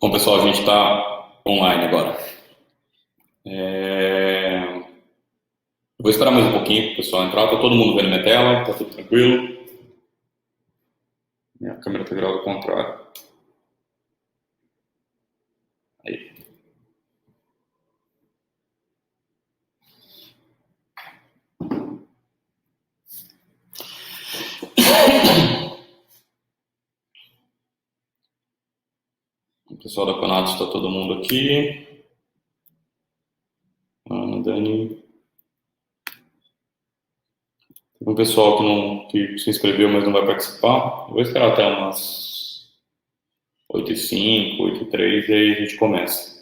Bom, pessoal, a gente está online agora. Vou esperar mais um pouquinho para o pessoal entrar. Está todo mundo vendo minha tela? Está tudo tranquilo? Minha câmera está virada ao contrário. Aí. O pessoal da Conatos, está todo mundo aqui. Ana, Dani. Tem um pessoal que se inscreveu, mas não vai participar. Eu vou esperar até umas 8h05, 8h03, e aí a gente começa.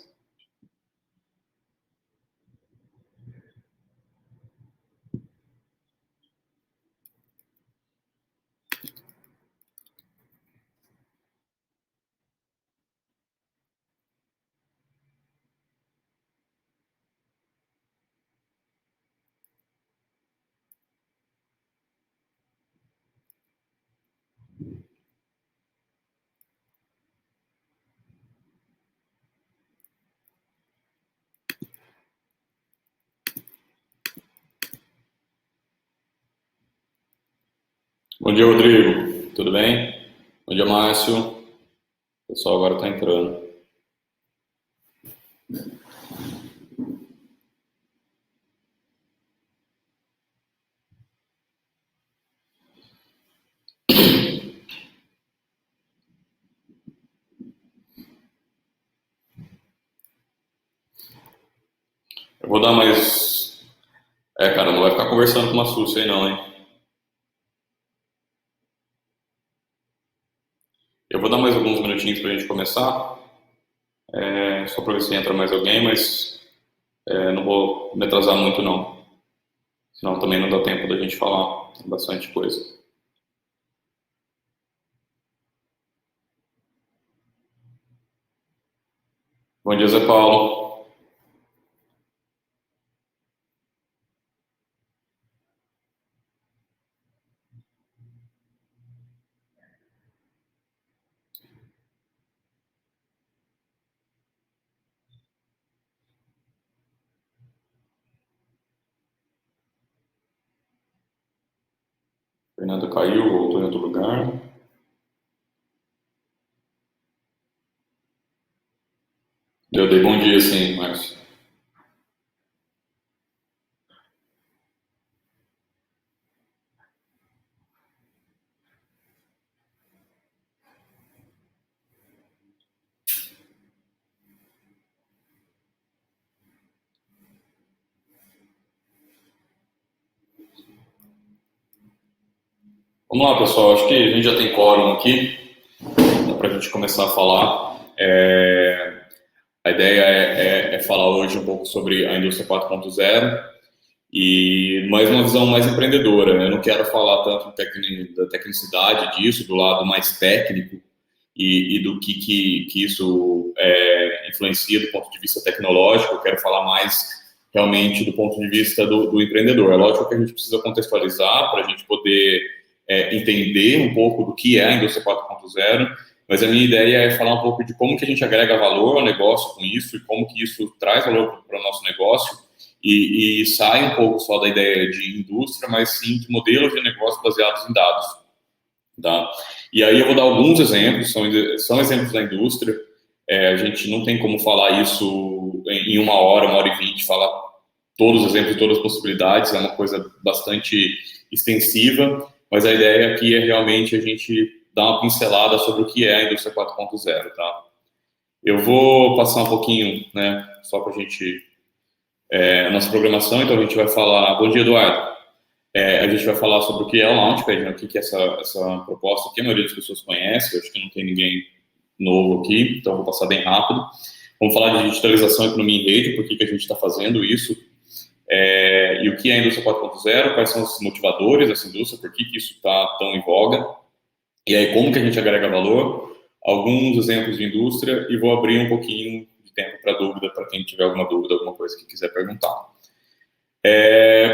Bom dia, Rodrigo. Tudo bem? Bom dia, Márcio. O pessoal agora está entrando. Eu vou dar mais... cara, não vai ficar conversando com uma Súcia aí não, hein? Eu vou dar mais alguns minutinhos para a gente começar, só para ver se entra mais alguém, mas não vou me atrasar muito não, senão também não dá tempo da gente falar bastante coisa. Bom dia, Zé Paulo. Fernando caiu, voltou em outro lugar. Eu dei bom dia, sim, Márcio. Vamos lá, pessoal, acho que a gente já tem quórum aqui, dá para a gente começar a falar. A ideia é falar hoje um pouco sobre a indústria 4.0 e mais uma visão mais empreendedora. Eu não quero falar tanto da tecnicidade disso, do lado mais técnico e do que isso influencia do ponto de vista tecnológico. Eu quero falar mais realmente do ponto de vista do empreendedor. É lógico que a gente precisa contextualizar para a gente poder entender um pouco do que é a indústria 4.0, mas a minha ideia é falar um pouco de como que a gente agrega valor ao negócio com isso e como que isso traz valor para o nosso negócio e sai um pouco só da ideia de indústria, mas sim de modelos de negócio baseados em dados. Tá? E aí eu vou dar alguns exemplos, são exemplos da indústria. A gente não tem como falar isso em uma hora e 20, falar todos os exemplos, todas as possibilidades, é uma coisa bastante extensiva, mas a ideia aqui é realmente a gente dar uma pincelada sobre o que é a indústria 4.0, tá? Eu vou passar um pouquinho, né, só para a gente... a nossa programação, então a gente vai falar... Bom dia, Eduardo. A gente vai falar sobre o que é o Launchpad, né, o que é essa proposta que a maioria das pessoas conhece, eu acho que não tem ninguém novo aqui, então eu vou passar bem rápido. Vamos falar de digitalização e economia em rede, por que a gente está fazendo isso, e o que é a indústria 4.0, quais são os motivadores dessa indústria, por que isso está tão em voga, e aí como que a gente agrega valor, alguns exemplos de indústria, e vou abrir um pouquinho de tempo para dúvida, para quem tiver alguma dúvida, alguma coisa que quiser perguntar.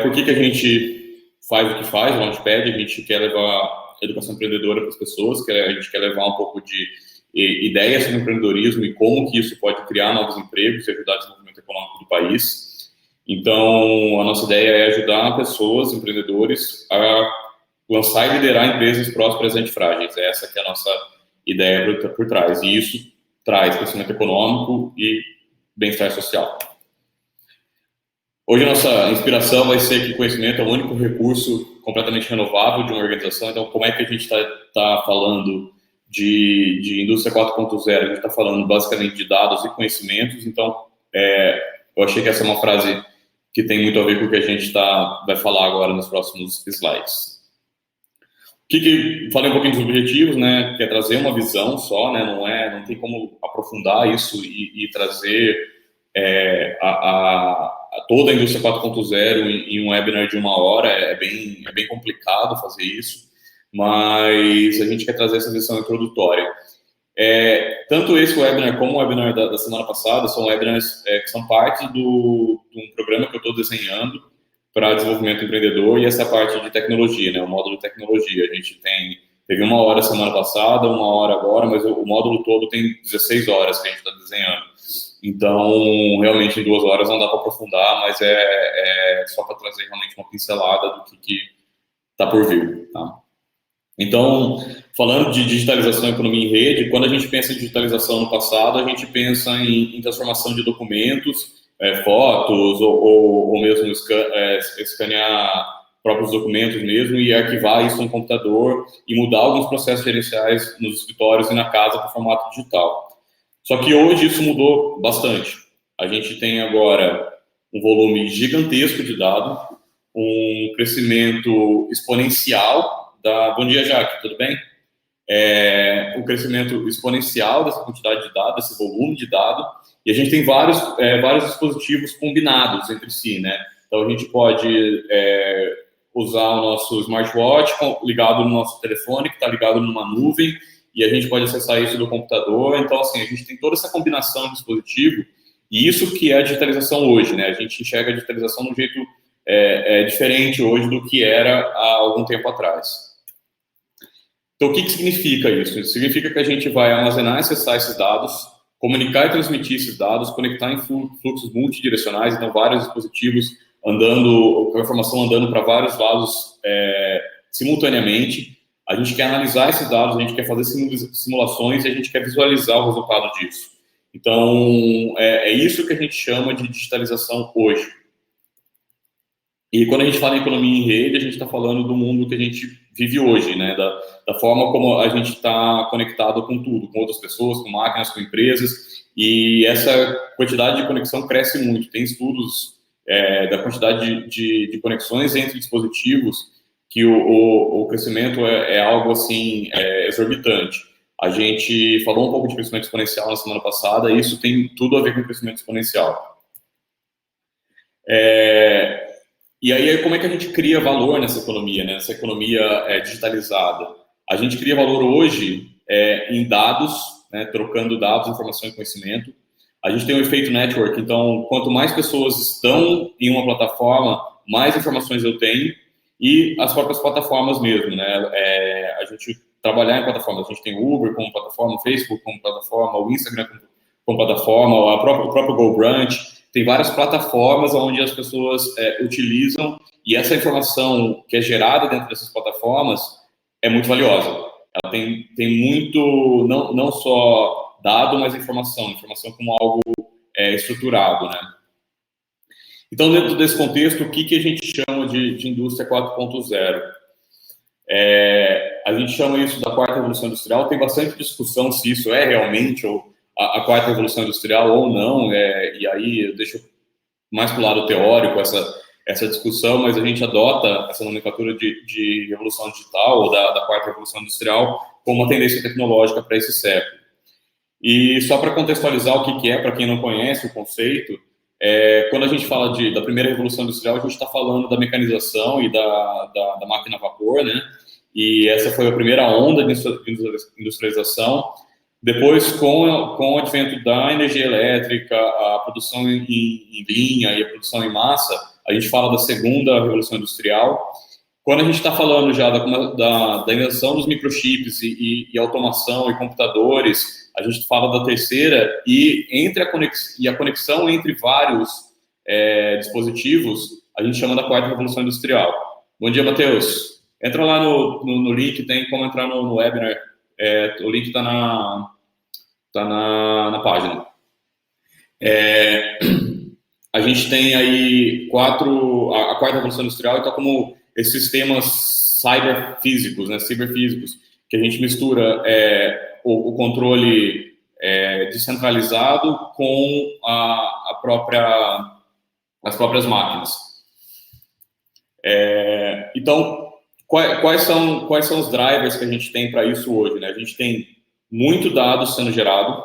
Por que a gente faz o que faz, o Launchpad? A gente quer levar educação empreendedora para as pessoas, a gente quer levar um pouco de ideias sobre empreendedorismo e como que isso pode criar novos empregos e ajudar o desenvolvimento econômico do país. Então, a nossa ideia é ajudar pessoas, empreendedores, a lançar e liderar empresas prósperas e antifrágeis. Essa que é a nossa ideia por trás. E isso traz crescimento econômico e bem-estar social. Hoje a nossa inspiração vai ser que conhecimento é o único recurso completamente renovável de uma organização. Então, como é que a gente está falando de indústria 4.0? A gente está falando basicamente de dados e conhecimentos. Então, eu achei que essa é uma frase que tem muito a ver com o que a gente vai falar agora nos próximos slides. Falei um pouquinho dos objetivos, né? Que é trazer uma visão só, né? Não tem como aprofundar isso e trazer toda a indústria 4.0 em um webinar de 1 hora. É bem complicado fazer isso, mas a gente quer trazer essa visão introdutória. Tanto esse webinar como o webinar da semana passada são webinars que são parte de um programa que eu estou desenhando para desenvolvimento empreendedor, e essa parte de tecnologia, né, o módulo de tecnologia. A gente teve 1 hora semana passada, 1 hora agora, mas o módulo todo tem 16 horas que a gente está desenhando. Então, realmente, em 2 horas não dá para aprofundar, mas é só para trazer realmente uma pincelada do que está por vir, tá? Então, falando de digitalização e economia em rede, quando a gente pensa em digitalização no passado, a gente pensa em transformação de documentos, fotos, ou mesmo escanear próprios documentos mesmo e arquivar isso no computador e mudar alguns processos gerenciais nos escritórios e na casa para o formato digital. Só que hoje isso mudou bastante. A gente tem agora um volume gigantesco de dados, um crescimento exponencial Bom dia, Jaque, tudo bem? O crescimento exponencial dessa quantidade de dados, desse volume de dados, e a gente tem vários dispositivos combinados entre si, né? Então, a gente pode usar o nosso smartwatch ligado no nosso telefone, que está ligado numa nuvem, e a gente pode acessar isso do computador. Então, assim, a gente tem toda essa combinação de dispositivo, e isso que é a digitalização hoje, né? A gente enxerga a digitalização de um jeito diferente hoje do que era há algum tempo atrás. Então, o que significa isso? Isso significa que a gente vai armazenar e acessar esses dados, comunicar e transmitir esses dados, conectar em fluxos multidirecionais, então vários dispositivos com a informação andando para vários lados simultaneamente. A gente quer analisar esses dados, a gente quer fazer simulações e a gente quer visualizar o resultado disso. Então, é isso que a gente chama de digitalização hoje. E quando a gente fala em economia em rede, a gente está falando do mundo que a gente vive hoje, né? Da forma como a gente está conectado com tudo, com outras pessoas, com máquinas, com empresas, e essa quantidade de conexão cresce muito. Tem estudos da quantidade de conexões entre dispositivos que o crescimento é algo assim exorbitante. A gente falou um pouco de crescimento exponencial na semana passada, e isso tem tudo a ver com crescimento exponencial. E aí, como é que a gente cria valor nessa economia, né? Nessa economia digitalizada? A gente cria valor hoje em dados, né? Trocando dados, informação e conhecimento. A gente tem um efeito network, então, quanto mais pessoas estão em uma plataforma, mais informações eu tenho, e as próprias plataformas mesmo, né? A gente trabalhar em plataformas, a gente tem o Uber como plataforma, o Facebook como plataforma, o Instagram como plataforma, o próprio GoBrunch. Tem várias plataformas onde as pessoas utilizam, e essa informação que é gerada dentro dessas plataformas é muito valiosa. Ela tem muito, não só dado, mas informação como algo estruturado, né? Então, dentro desse contexto, o que a gente chama de indústria 4.0? A gente chama isso da quarta revolução industrial. Tem bastante discussão se isso é realmente a quarta revolução industrial ou não, e aí eu deixo mais para o lado teórico essa discussão, mas a gente adota essa nomenclatura de revolução digital ou da quarta revolução industrial como uma tendência tecnológica para esse século. E só para contextualizar o que é, para quem não conhece o conceito, quando a gente fala da primeira revolução industrial, a gente está falando da mecanização e da máquina a vapor, né? E essa foi a primeira onda de industrialização. Depois, com o advento da energia elétrica, a produção em linha e a produção em massa, a gente fala da segunda revolução industrial. Quando a gente está falando já da invenção dos microchips e automação e computadores, a gente fala da terceira, e a conexão entre vários dispositivos, a gente chama da quarta revolução industrial. Bom dia, Matheus. Entra lá no link, tem como entrar no webinar. O link está na página. A gente tem aí a quarta revolução industrial, então como esses sistemas cyberfísicos, né, ciberfísicos, que a gente mistura o controle descentralizado com as próprias máquinas. Então, quais são os drivers que a gente tem para isso hoje, né? A gente tem muito dado sendo gerado,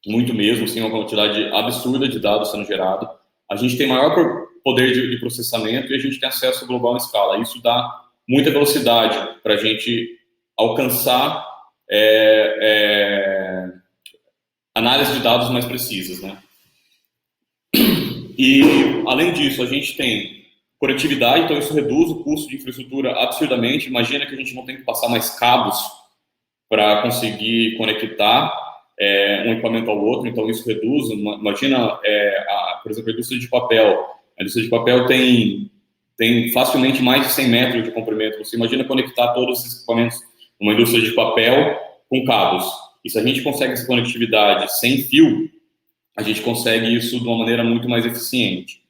muito mesmo, sim, uma quantidade absurda de dados sendo gerado. A gente tem maior poder de processamento e a gente tem acesso global em escala. Isso dá muita velocidade para a gente alcançar análise de dados mais precisas, né? E, além disso, a gente tem conectividade, então isso reduz o custo de infraestrutura absurdamente. Imagina que a gente não tem que passar mais cabos para conseguir conectar um equipamento ao outro, então isso reduz. Imagina, por exemplo, a indústria de papel. A indústria de papel tem facilmente mais de 100 metros de comprimento. Você imagina conectar todos esses equipamentos numa indústria de papel com cabos. E se a gente consegue essa conectividade sem fio, a gente consegue isso de uma maneira muito mais eficiente.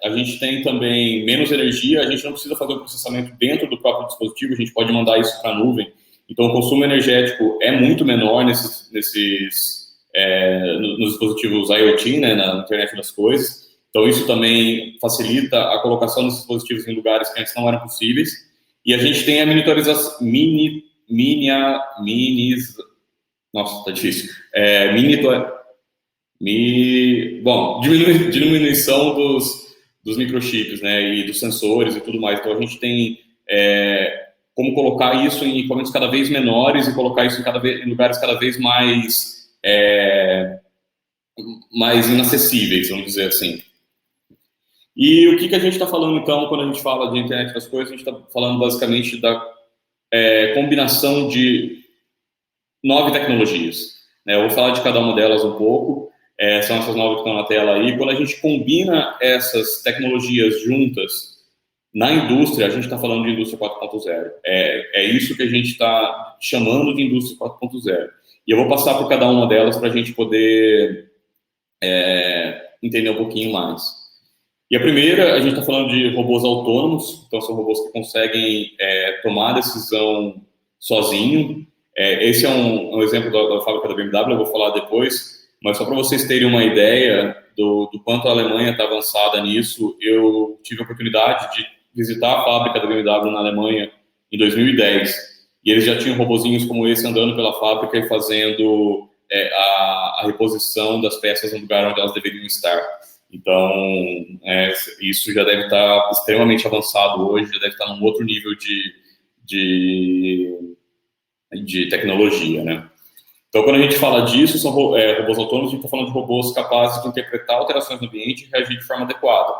A gente tem também menos energia, a gente não precisa fazer o processamento dentro do próprio dispositivo, a gente pode mandar isso para a nuvem. Então, o consumo energético é muito menor nos dispositivos IoT, né, na internet das coisas. Então, isso também facilita a colocação dos dispositivos em lugares que antes não eram possíveis. E a gente tem a monitorização, nossa, tá difícil. Diminuição dos microchips, né, e dos sensores e tudo mais. Então, a gente tem como colocar isso em equipamentos cada vez menores e colocar isso em lugares cada vez mais inacessíveis, vamos dizer assim. E o que a gente está falando, então, quando a gente fala de internet das coisas? A gente está falando, basicamente, da combinação de 9 tecnologias. Eu vou falar de cada uma delas um pouco. São essas 9 que estão na tela aí. Quando a gente combina essas tecnologias juntas na indústria, a gente está falando de indústria 4.0. É isso que a gente está chamando de indústria 4.0. E eu vou passar por cada uma delas para a gente poder entender um pouquinho mais. E a primeira, a gente está falando de robôs autônomos. Então, são robôs que conseguem tomar decisão sozinho. Esse é um exemplo da fábrica da BMW, eu vou falar depois. Mas só para vocês terem uma ideia do quanto a Alemanha está avançada nisso, eu tive a oportunidade de visitar a fábrica da BMW na Alemanha em 2010. E eles já tinham robozinhos como esse andando pela fábrica e fazendo a reposição das peças no lugar onde elas deveriam estar. Então, isso já deve estar extremamente avançado hoje, já deve estar num outro nível de tecnologia, né? Então, quando a gente fala disso, são robôs autônomos, a gente está falando de robôs capazes de interpretar alterações no ambiente e reagir de forma adequada.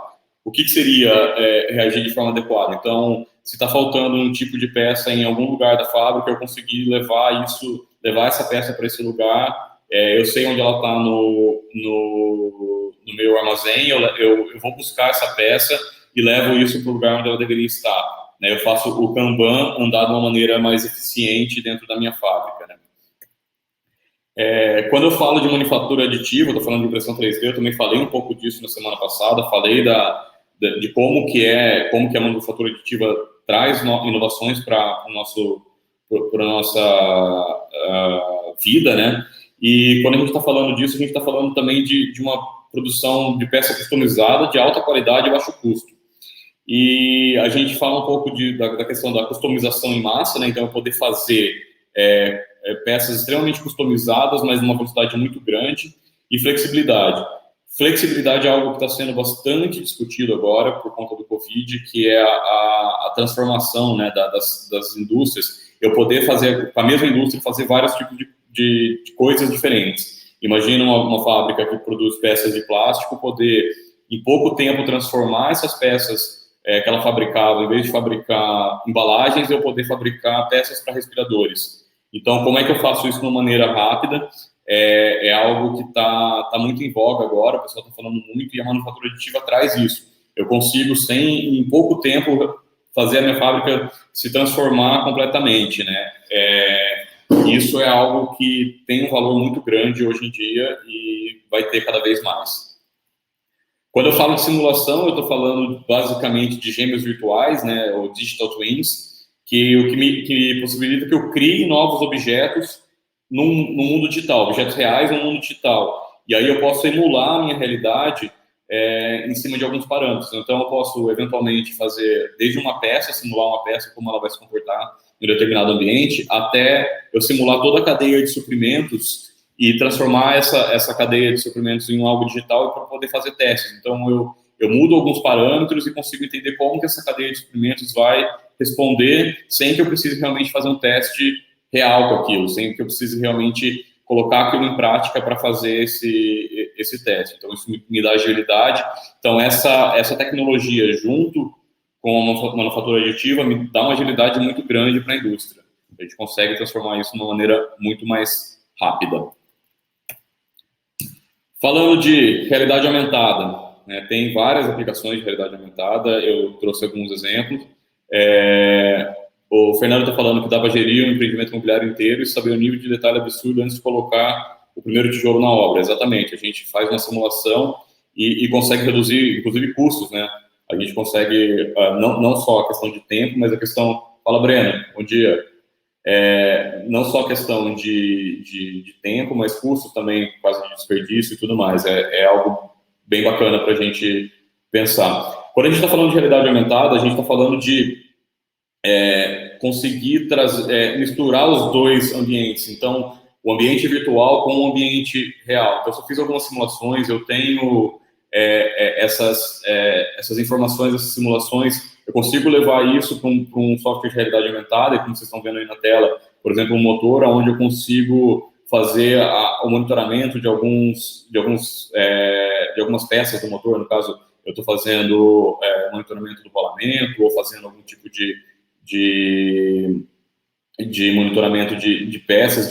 O que seria reagir de forma adequada? Então, se está faltando um tipo de peça em algum lugar da fábrica, eu conseguir levar essa peça para esse lugar, eu sei onde ela está no meu armazém, eu vou buscar essa peça e levo isso para o lugar onde ela deveria estar. Né? Eu faço o Kanban andar de uma maneira mais eficiente dentro da minha fábrica. Né? Quando eu falo de manufatura aditiva, estou falando de impressão 3D, eu também falei um pouco disso na semana passada, falei de como que a manufatura aditiva traz inovações para a nossa vida, né? E quando a gente está falando disso, a gente está falando também de uma produção de peça customizada, de alta qualidade e baixo custo. E a gente fala um pouco da questão da customização em massa, né? Então, eu poder fazer peças extremamente customizadas, mas numa velocidade muito grande, e flexibilidade. Flexibilidade é algo que está sendo bastante discutido agora por conta do Covid, que é a transformação, né, das indústrias. Eu poder fazer, com a mesma indústria, fazer vários tipos de coisas diferentes. Imagina uma fábrica que produz peças de plástico, poder, em pouco tempo, transformar essas peças que ela fabricava, em vez de fabricar embalagens, eu poder fabricar peças para respiradores. Então, como é que eu faço isso de uma maneira rápida? É algo que está muito em voga agora, o pessoal está falando muito, e a manufatura aditiva traz isso. Eu consigo, em pouco tempo, fazer a minha fábrica se transformar completamente, né? Isso é algo que tem um valor muito grande hoje em dia e vai ter cada vez mais. Quando eu falo de simulação, eu estou falando basicamente de gêmeos virtuais, né, ou digital twins, que possibilita que eu crie novos objetos no mundo digital, objetos reais no mundo digital. E aí eu posso emular a minha realidade em cima de alguns parâmetros. Então, eu posso, eventualmente, fazer desde uma peça, simular uma peça, como ela vai se comportar em um determinado ambiente, até eu simular toda a cadeia de suprimentos e transformar essa cadeia de suprimentos em algo digital para poder fazer testes. Então, eu mudo alguns parâmetros e consigo entender como que essa cadeia de suprimentos vai responder sem que eu precise realmente fazer um teste real com aquilo, sem que eu precise realmente colocar aquilo em prática para fazer esse teste. Então, isso me dá agilidade. Então, essa tecnologia, junto com a manufatura aditiva, me dá uma agilidade muito grande para a indústria. A gente consegue transformar isso de uma maneira muito mais rápida. Falando de realidade aumentada, né, tem várias aplicações de realidade aumentada, eu trouxe alguns exemplos. O Fernando está falando que dá para gerir um empreendimento imobiliário inteiro e saber o nível de detalhe absurdo antes de colocar o primeiro tijolo na obra. Exatamente, a gente faz uma simulação e consegue reduzir, inclusive, custos, né? A gente consegue, não só a questão de tempo, mas a questão... Fala, Breno, bom dia. Não só a questão de tempo, mas custos também, quase de desperdício e tudo mais. É algo bem bacana para a gente pensar. Quando a gente está falando de realidade aumentada, a gente está falando de conseguir misturar os dois ambientes. Então, o ambiente virtual com o ambiente real. Então, eu só fiz algumas simulações, eu tenho essas informações, essas simulações, eu consigo levar isso para um software de realidade aumentada, e como vocês estão vendo aí na tela, por exemplo, um motor, onde eu consigo fazer o monitoramento de algumas peças do motor. No caso, eu estou fazendo monitoramento do rolamento, ou fazendo algum tipo de monitoramento de peças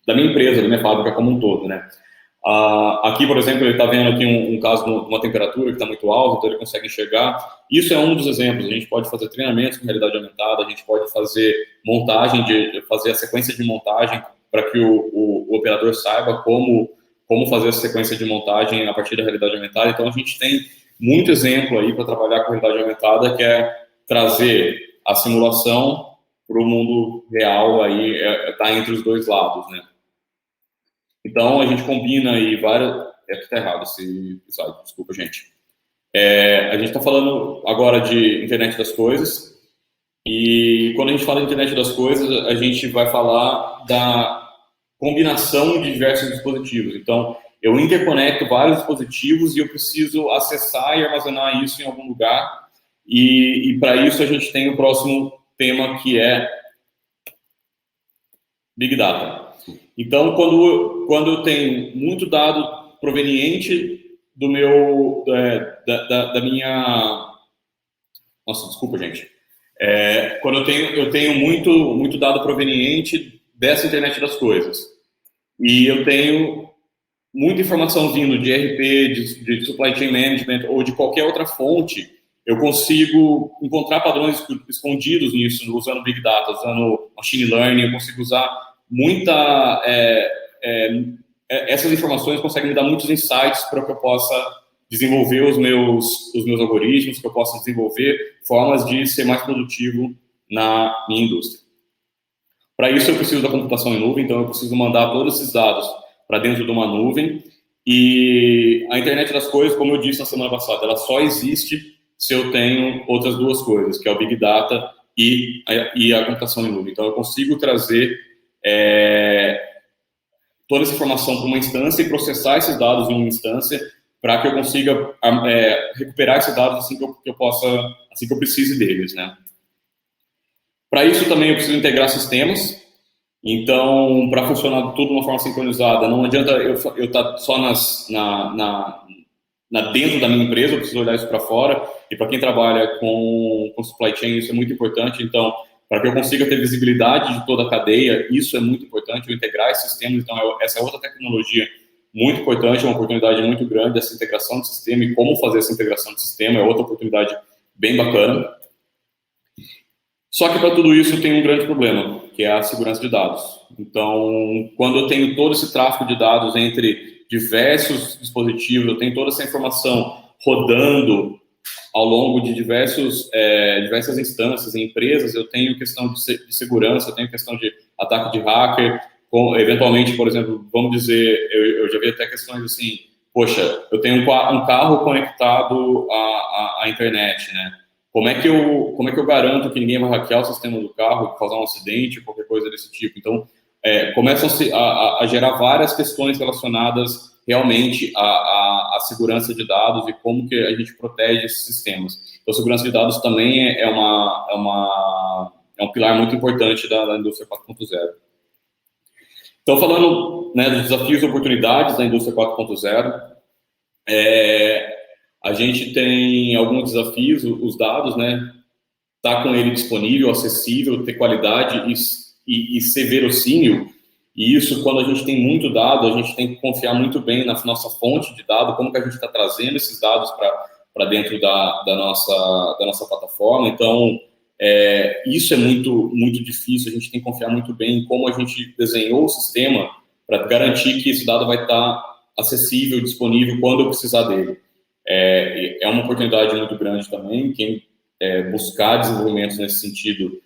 da minha empresa, da minha fábrica como um todo, né? Aqui, por exemplo, ele está vendo aqui um caso de uma temperatura que está muito alta, então ele consegue enxergar. Isso é um dos exemplos. A gente pode fazer treinamentos com realidade aumentada, a gente pode fazer fazer a sequência de montagem para que o operador saiba como fazer essa sequência de montagem a partir da realidade aumentada. Então, a gente tem muito exemplo aí para trabalhar com realidade aumentada, que é trazer a simulação para o mundo real, aí está entre os dois lados, né? Então, a gente combina aí várias... Está errado esse slide, desculpa, gente. A gente está falando agora de internet das coisas, e quando a gente fala de internet das coisas, a gente vai falar da combinação de diversos dispositivos. Então, eu interconecto vários dispositivos e eu preciso acessar e armazenar isso em algum lugar, e para isso a gente tem o próximo tema, que é Big Data. Então, quando eu tenho muito dado proveniente do meu, da minha... Nossa, desculpa, gente. Quando eu tenho muito dado proveniente dessa internet das coisas, e eu tenho muita informação vindo de ERP, de Supply Chain Management, ou de qualquer outra fonte, eu consigo encontrar padrões escondidos nisso, usando Big Data, usando Machine Learning. Eu consigo usar essas informações conseguem me dar muitos insights para que eu possa desenvolver os meus algoritmos, que eu possa desenvolver formas de ser mais produtivo na minha indústria. Para isso, eu preciso da computação em nuvem, então eu preciso mandar todos esses dados para dentro de uma nuvem, e a internet das coisas, como eu disse na semana passada, ela só existe se eu tenho outras duas coisas, que é o Big Data e a computação em nuvem. Então, eu consigo trazer toda essa informação para uma instância e processar esses dados em uma instância para que eu consiga recuperar esses dados assim que eu precise deles, né? Para isso também eu preciso integrar sistemas. Então, para funcionar tudo de uma forma sincronizada, não adianta eu estar só dentro da minha empresa, eu preciso olhar isso para fora, e para quem trabalha com supply chain, isso é muito importante. Então, para que eu consiga ter visibilidade de toda a cadeia, isso é muito importante, eu integrar esses sistemas. Então, essa é outra tecnologia muito importante, é uma oportunidade muito grande, essa integração de sistema, e como fazer essa integração de sistema é outra oportunidade bem bacana. Só que para tudo isso tem um grande problema, que é a segurança de dados. Então, quando eu tenho todo esse tráfego de dados entre diversos dispositivos, eu tenho toda essa informação rodando ao longo de diversas instâncias em empresas, eu tenho questão de segurança, eu tenho questão de ataque de hacker, eventualmente, por exemplo, vamos dizer, eu já vi até questões assim, poxa, eu tenho um carro conectado à internet, né? Como é que eu garanto que ninguém vai hackear o sistema do carro, causar um acidente, qualquer coisa desse tipo? Então, começam a gerar várias questões relacionadas realmente à segurança de dados e como que a gente protege esses sistemas. Então, segurança de dados também é um pilar muito importante da indústria 4.0. Então, falando, né, dos desafios e oportunidades da indústria 4.0, a gente tem alguns desafios, os dados, né, tá com ele disponível, acessível, ter qualidade e ser verossímil. E isso, quando a gente tem muito dado, a gente tem que confiar muito bem na nossa fonte de dado, como que a gente está trazendo esses dados para dentro da nossa plataforma. Então, isso é muito, muito difícil, a gente tem que confiar muito bem em como a gente desenhou o sistema para garantir que esse dado vai estar acessível, disponível quando eu precisar dele. É uma oportunidade muito grande também. Quem buscar desenvolvimentos nesse sentido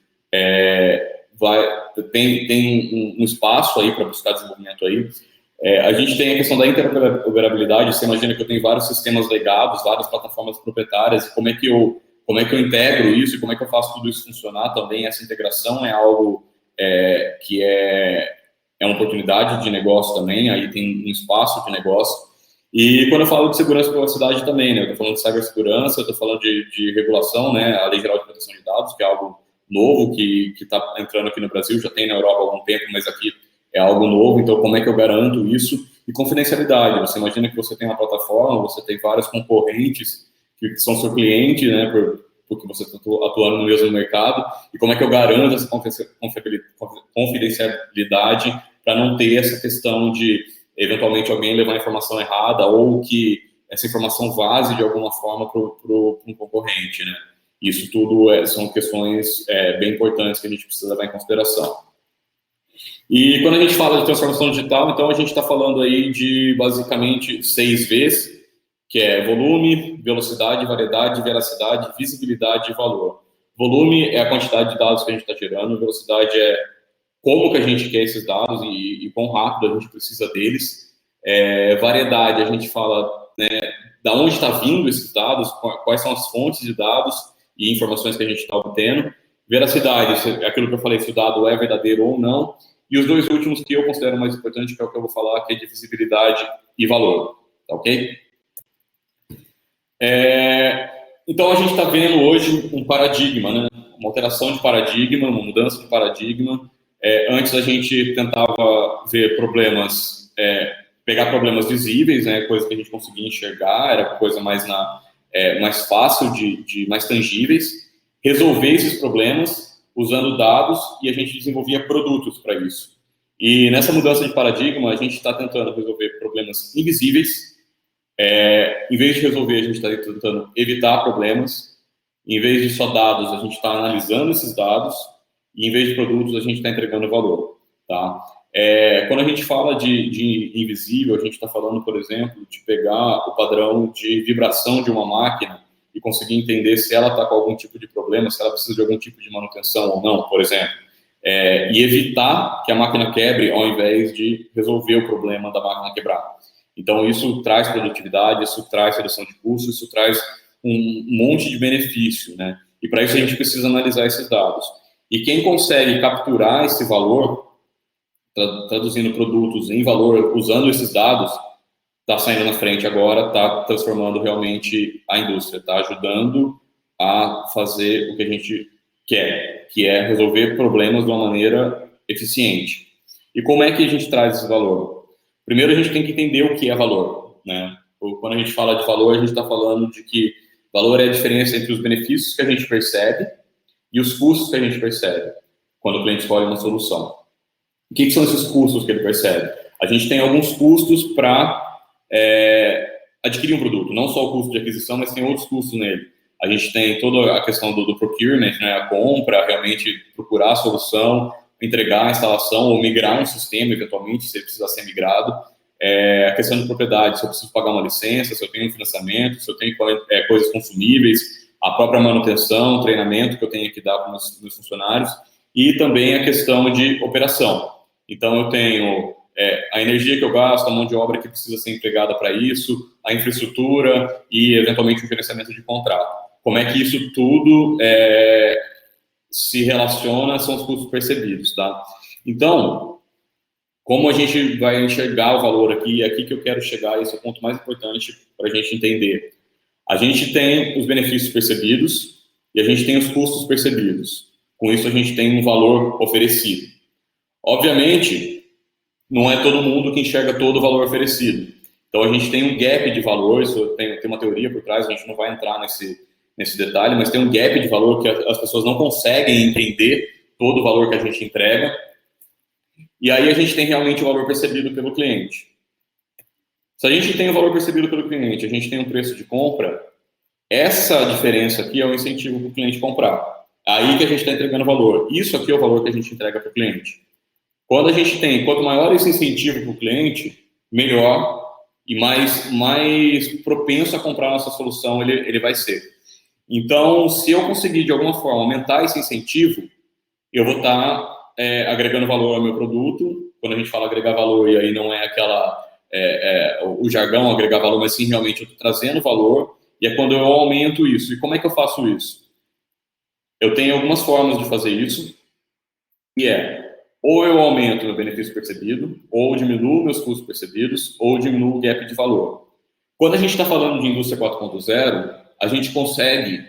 tem um espaço aí para buscar desenvolvimento aí. A gente tem a questão da interoperabilidade. Você imagina que eu tenho vários sistemas legados, várias plataformas proprietárias, e como é que eu integro isso e como é que eu faço tudo isso funcionar também. Essa integração é algo que é uma oportunidade de negócio também, aí tem um espaço de negócio. E quando eu falo de segurança e privacidade também, né, eu estou falando de cibersegurança, eu estou falando de regulação, né, a Lei Geral de Proteção de Dados, que é algo novo que está entrando aqui no Brasil, já tem na Europa há algum tempo, mas aqui é algo novo. Então, como é que eu garanto isso? E confidencialidade. Você imagina que você tem uma plataforma, você tem vários concorrentes que são seu cliente, né, porque você está atuando no mesmo mercado, e como é que eu garanto essa confidencialidade para não ter essa questão de eventualmente alguém levar a informação errada ou que essa informação vaze de alguma forma para um concorrente, né? Isso tudo são questões bem importantes que a gente precisa levar em consideração. E quando a gente fala de transformação digital, então a gente está falando aí de basicamente 6 Vs, que é volume, velocidade, variedade, veracidade, visibilidade e valor. Volume é a quantidade de dados que a gente está gerando, velocidade é como que a gente quer esses dados e quão rápido a gente precisa deles. Variedade, a gente fala, né, da onde está vindo esses dados, quais são as fontes de dados e informações que a gente está obtendo. Veracidade, é aquilo que eu falei, se o dado é verdadeiro ou não. E os dois últimos que eu considero mais importante, que é o que eu vou falar, que é de visibilidade e valor. Tá ok? Então, a gente está vendo hoje um paradigma, né? Uma alteração de paradigma, uma mudança de paradigma. Antes a gente tentava ver problemas, pegar problemas visíveis, né? Coisa que a gente conseguia enxergar, era coisa mais fácil, mais tangíveis, resolver esses problemas usando dados, e a gente desenvolvia produtos para isso. E nessa mudança de paradigma, a gente está tentando resolver problemas invisíveis. Em vez de resolver, a gente está tentando evitar problemas. Em vez de só dados, a gente está analisando esses dados. E em vez de produtos, a gente está entregando valor. Tá? Quando a gente fala de invisível, a gente está falando, por exemplo, de pegar o padrão de vibração de uma máquina e conseguir entender se ela está com algum tipo de problema, se ela precisa de algum tipo de manutenção ou não, por exemplo. E evitar que a máquina quebre ao invés de resolver o problema da máquina quebrar. Então, isso traz produtividade, isso traz redução de custos, isso traz um monte de benefício, né? E para isso a gente precisa analisar esses dados. E quem consegue capturar esse valor, traduzindo produtos em valor, usando esses dados, está saindo na frente agora, está transformando realmente a indústria, está ajudando a fazer o que a gente quer, que é resolver problemas de uma maneira eficiente. E como é que a gente traz esse valor? Primeiro, a gente tem que entender o que é valor, né? Quando a gente fala de valor, a gente está falando de que valor é a diferença entre os benefícios que a gente percebe e os custos que a gente percebe quando o cliente escolhe uma solução. O que são esses custos que ele percebe? A gente tem alguns custos para adquirir um produto, não só o custo de aquisição, mas tem outros custos nele. A gente tem toda a questão do procurement, né, a compra, realmente procurar a solução, entregar a instalação ou migrar um sistema, eventualmente, se ele precisar ser migrado. A questão de propriedade, se eu preciso pagar uma licença, se eu tenho um financiamento, se eu tenho coisas consumíveis, a própria manutenção, treinamento que eu tenho que dar para os meus funcionários, e também a questão de operação. Então, eu tenho a energia que eu gasto, a mão de obra que precisa ser empregada para isso, a infraestrutura e, eventualmente, o gerenciamento de contrato. Como é que isso tudo se relaciona, são os custos percebidos, tá? Então, como a gente vai enxergar o valor aqui, é aqui que eu quero chegar, esse é o ponto mais importante para a gente entender. A gente tem os benefícios percebidos e a gente tem os custos percebidos. Com isso, a gente tem um valor oferecido. Obviamente, não é todo mundo que enxerga todo o valor oferecido. Então, a gente tem um gap de valor, isso tem uma teoria por trás, a gente não vai entrar nesse detalhe, mas tem um gap de valor que as pessoas não conseguem entender todo o valor que a gente entrega. E aí a gente tem realmente o valor percebido pelo cliente. Se a gente tem o valor percebido pelo cliente, a gente tem um preço de compra, essa diferença aqui é o incentivo para o cliente comprar. Aí que a gente está entregando valor. Isso aqui é o valor que a gente entrega para o cliente. Quando a gente tem, quanto maior esse incentivo para o cliente, melhor e mais propenso a comprar a nossa solução ele vai ser. Então, se eu conseguir, de alguma forma, aumentar esse incentivo, eu vou estar agregando valor ao meu produto. Quando a gente fala agregar valor, e aí não é o jargão agregar valor, mas sim realmente eu estou trazendo valor, e é quando eu aumento isso. E como é que eu faço isso? Eu tenho algumas formas de fazer isso, e ou eu aumento meu benefício percebido, ou diminuo meus custos percebidos, ou diminuo o gap de valor. Quando a gente está falando de indústria 4.0, a gente consegue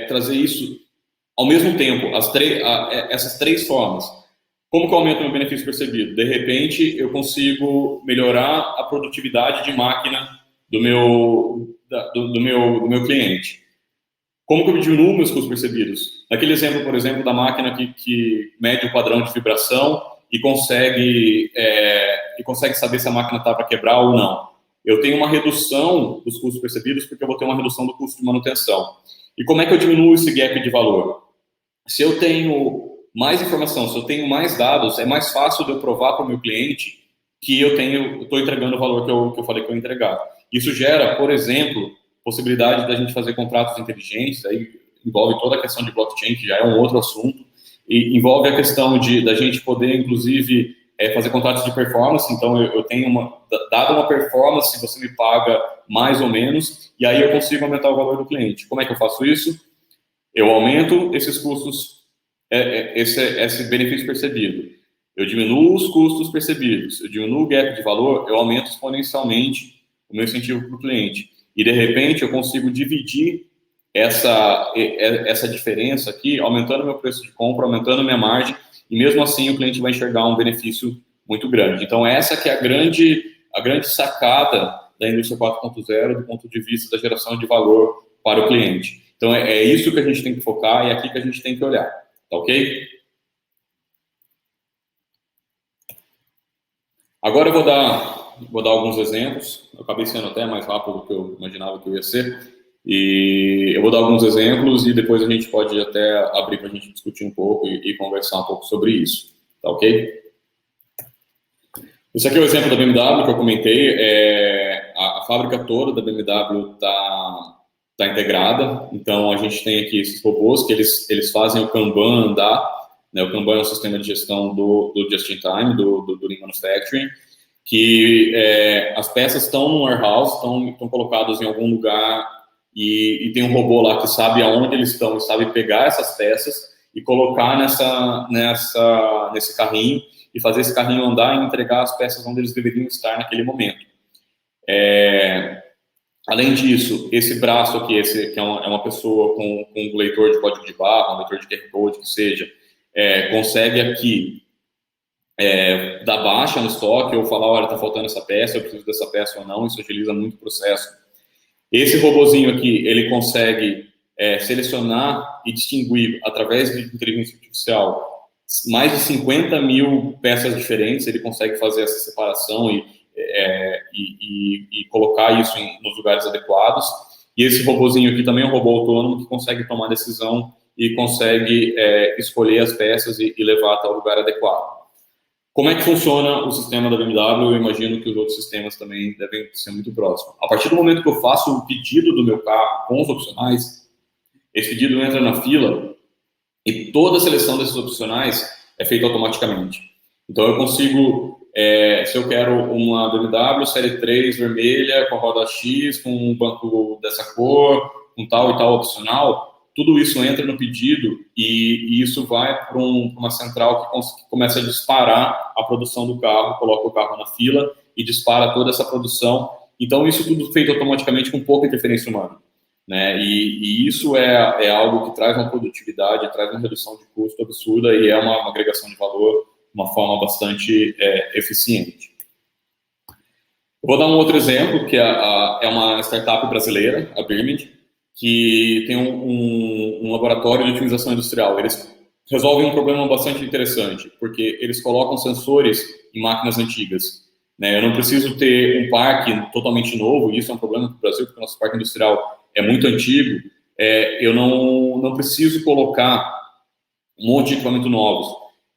trazer isso ao mesmo tempo, essas três formas. Como que eu aumento meu benefício percebido? De repente, eu consigo melhorar a produtividade de máquina do meu cliente. Como que eu diminuo meus custos percebidos? Naquele exemplo, por exemplo, da máquina que mede o padrão de vibração e consegue saber se a máquina está para quebrar ou não. Eu tenho uma redução dos custos percebidos porque eu vou ter uma redução do custo de manutenção. E como é que eu diminuo esse gap de valor? Se eu tenho mais informação, se eu tenho mais dados, é mais fácil de eu provar para o meu cliente que eu estou entregando o valor que eu falei que eu ia entregar. Isso gera, por exemplo, possibilidade da gente fazer contratos inteligentes, aí envolve toda a questão de blockchain, que já é um outro assunto, e envolve a questão da gente poder, inclusive, fazer contratos de performance. Então, eu tenho dada uma performance, você me paga mais ou menos, e aí eu consigo aumentar o valor do cliente. Como é que eu faço isso? Eu aumento esses custos, esse benefício percebido. Eu diminuo os custos percebidos, eu diminuo o gap de valor, eu aumento exponencialmente o meu incentivo para o cliente. E, de repente, eu consigo dividir essa diferença aqui, aumentando meu preço de compra, aumentando minha margem, e mesmo assim o cliente vai enxergar um benefício muito grande. Então, essa que é a grande sacada da indústria 4.0 do ponto de vista da geração de valor para o cliente. Então, é isso que a gente tem que focar e é aqui que a gente tem que olhar, tá ok? Agora eu vou dar alguns exemplos. Eu acabei sendo até mais rápido do que eu imaginava que eu ia ser. E eu vou dar alguns exemplos e depois a gente pode até abrir para a gente discutir um pouco e conversar um pouco sobre isso, tá ok? Esse aqui é o exemplo da BMW que eu comentei. A fábrica toda da BMW está integrada. Então, a gente tem aqui esses robôs que eles fazem o Kanban andar. Né? O Kanban é um sistema de gestão do Just-in-Time, do Lean Manufacturing, que as peças estão no warehouse, estão colocadas em algum lugar e tem um robô lá que sabe aonde eles estão e sabe pegar essas peças e colocar nesse carrinho e fazer esse carrinho andar e entregar as peças onde eles deveriam estar naquele momento. Além disso, esse braço aqui, que é uma pessoa com um leitor de código de barra, um leitor de QR Code, que seja, consegue aqui dar baixa no estoque ou falar, olha, está faltando essa peça, eu preciso dessa peça ou não, isso agiliza muito o processo. Esse robozinho aqui, ele consegue selecionar e distinguir, através de inteligência artificial, mais de 50 mil peças diferentes, ele consegue fazer essa separação e colocar isso nos lugares adequados. E esse robozinho aqui também é um robô autônomo que consegue tomar decisão e consegue escolher as peças e levar até o lugar adequado. Como é que funciona o sistema da BMW? Eu imagino que os outros sistemas também devem ser muito próximos. A partir do momento que eu faço o pedido do meu carro com os opcionais, esse pedido entra na fila e toda a seleção desses opcionais é feita automaticamente. Então eu consigo, se eu quero uma BMW Série 3 vermelha, com a roda X, com um banco dessa cor, com tal e tal opcional, tudo isso entra no pedido e isso vai para uma central que começa a disparar a produção do carro, coloca o carro na fila e dispara toda essa produção. Então, isso tudo feito automaticamente com pouca interferência humana, né? E isso é algo que traz uma produtividade, traz uma redução de custo absurda e é uma agregação de valor de uma forma bastante eficiente. Eu vou dar um outro exemplo, que é uma startup brasileira, a Birmid, que tem um laboratório de otimização industrial. Eles resolvem um problema bastante interessante, porque eles colocam sensores em máquinas antigas, né? Eu não preciso ter um parque totalmente novo, e isso é um problema para o Brasil, porque o nosso parque industrial é muito antigo. Eu não preciso colocar um monte de equipamento novos.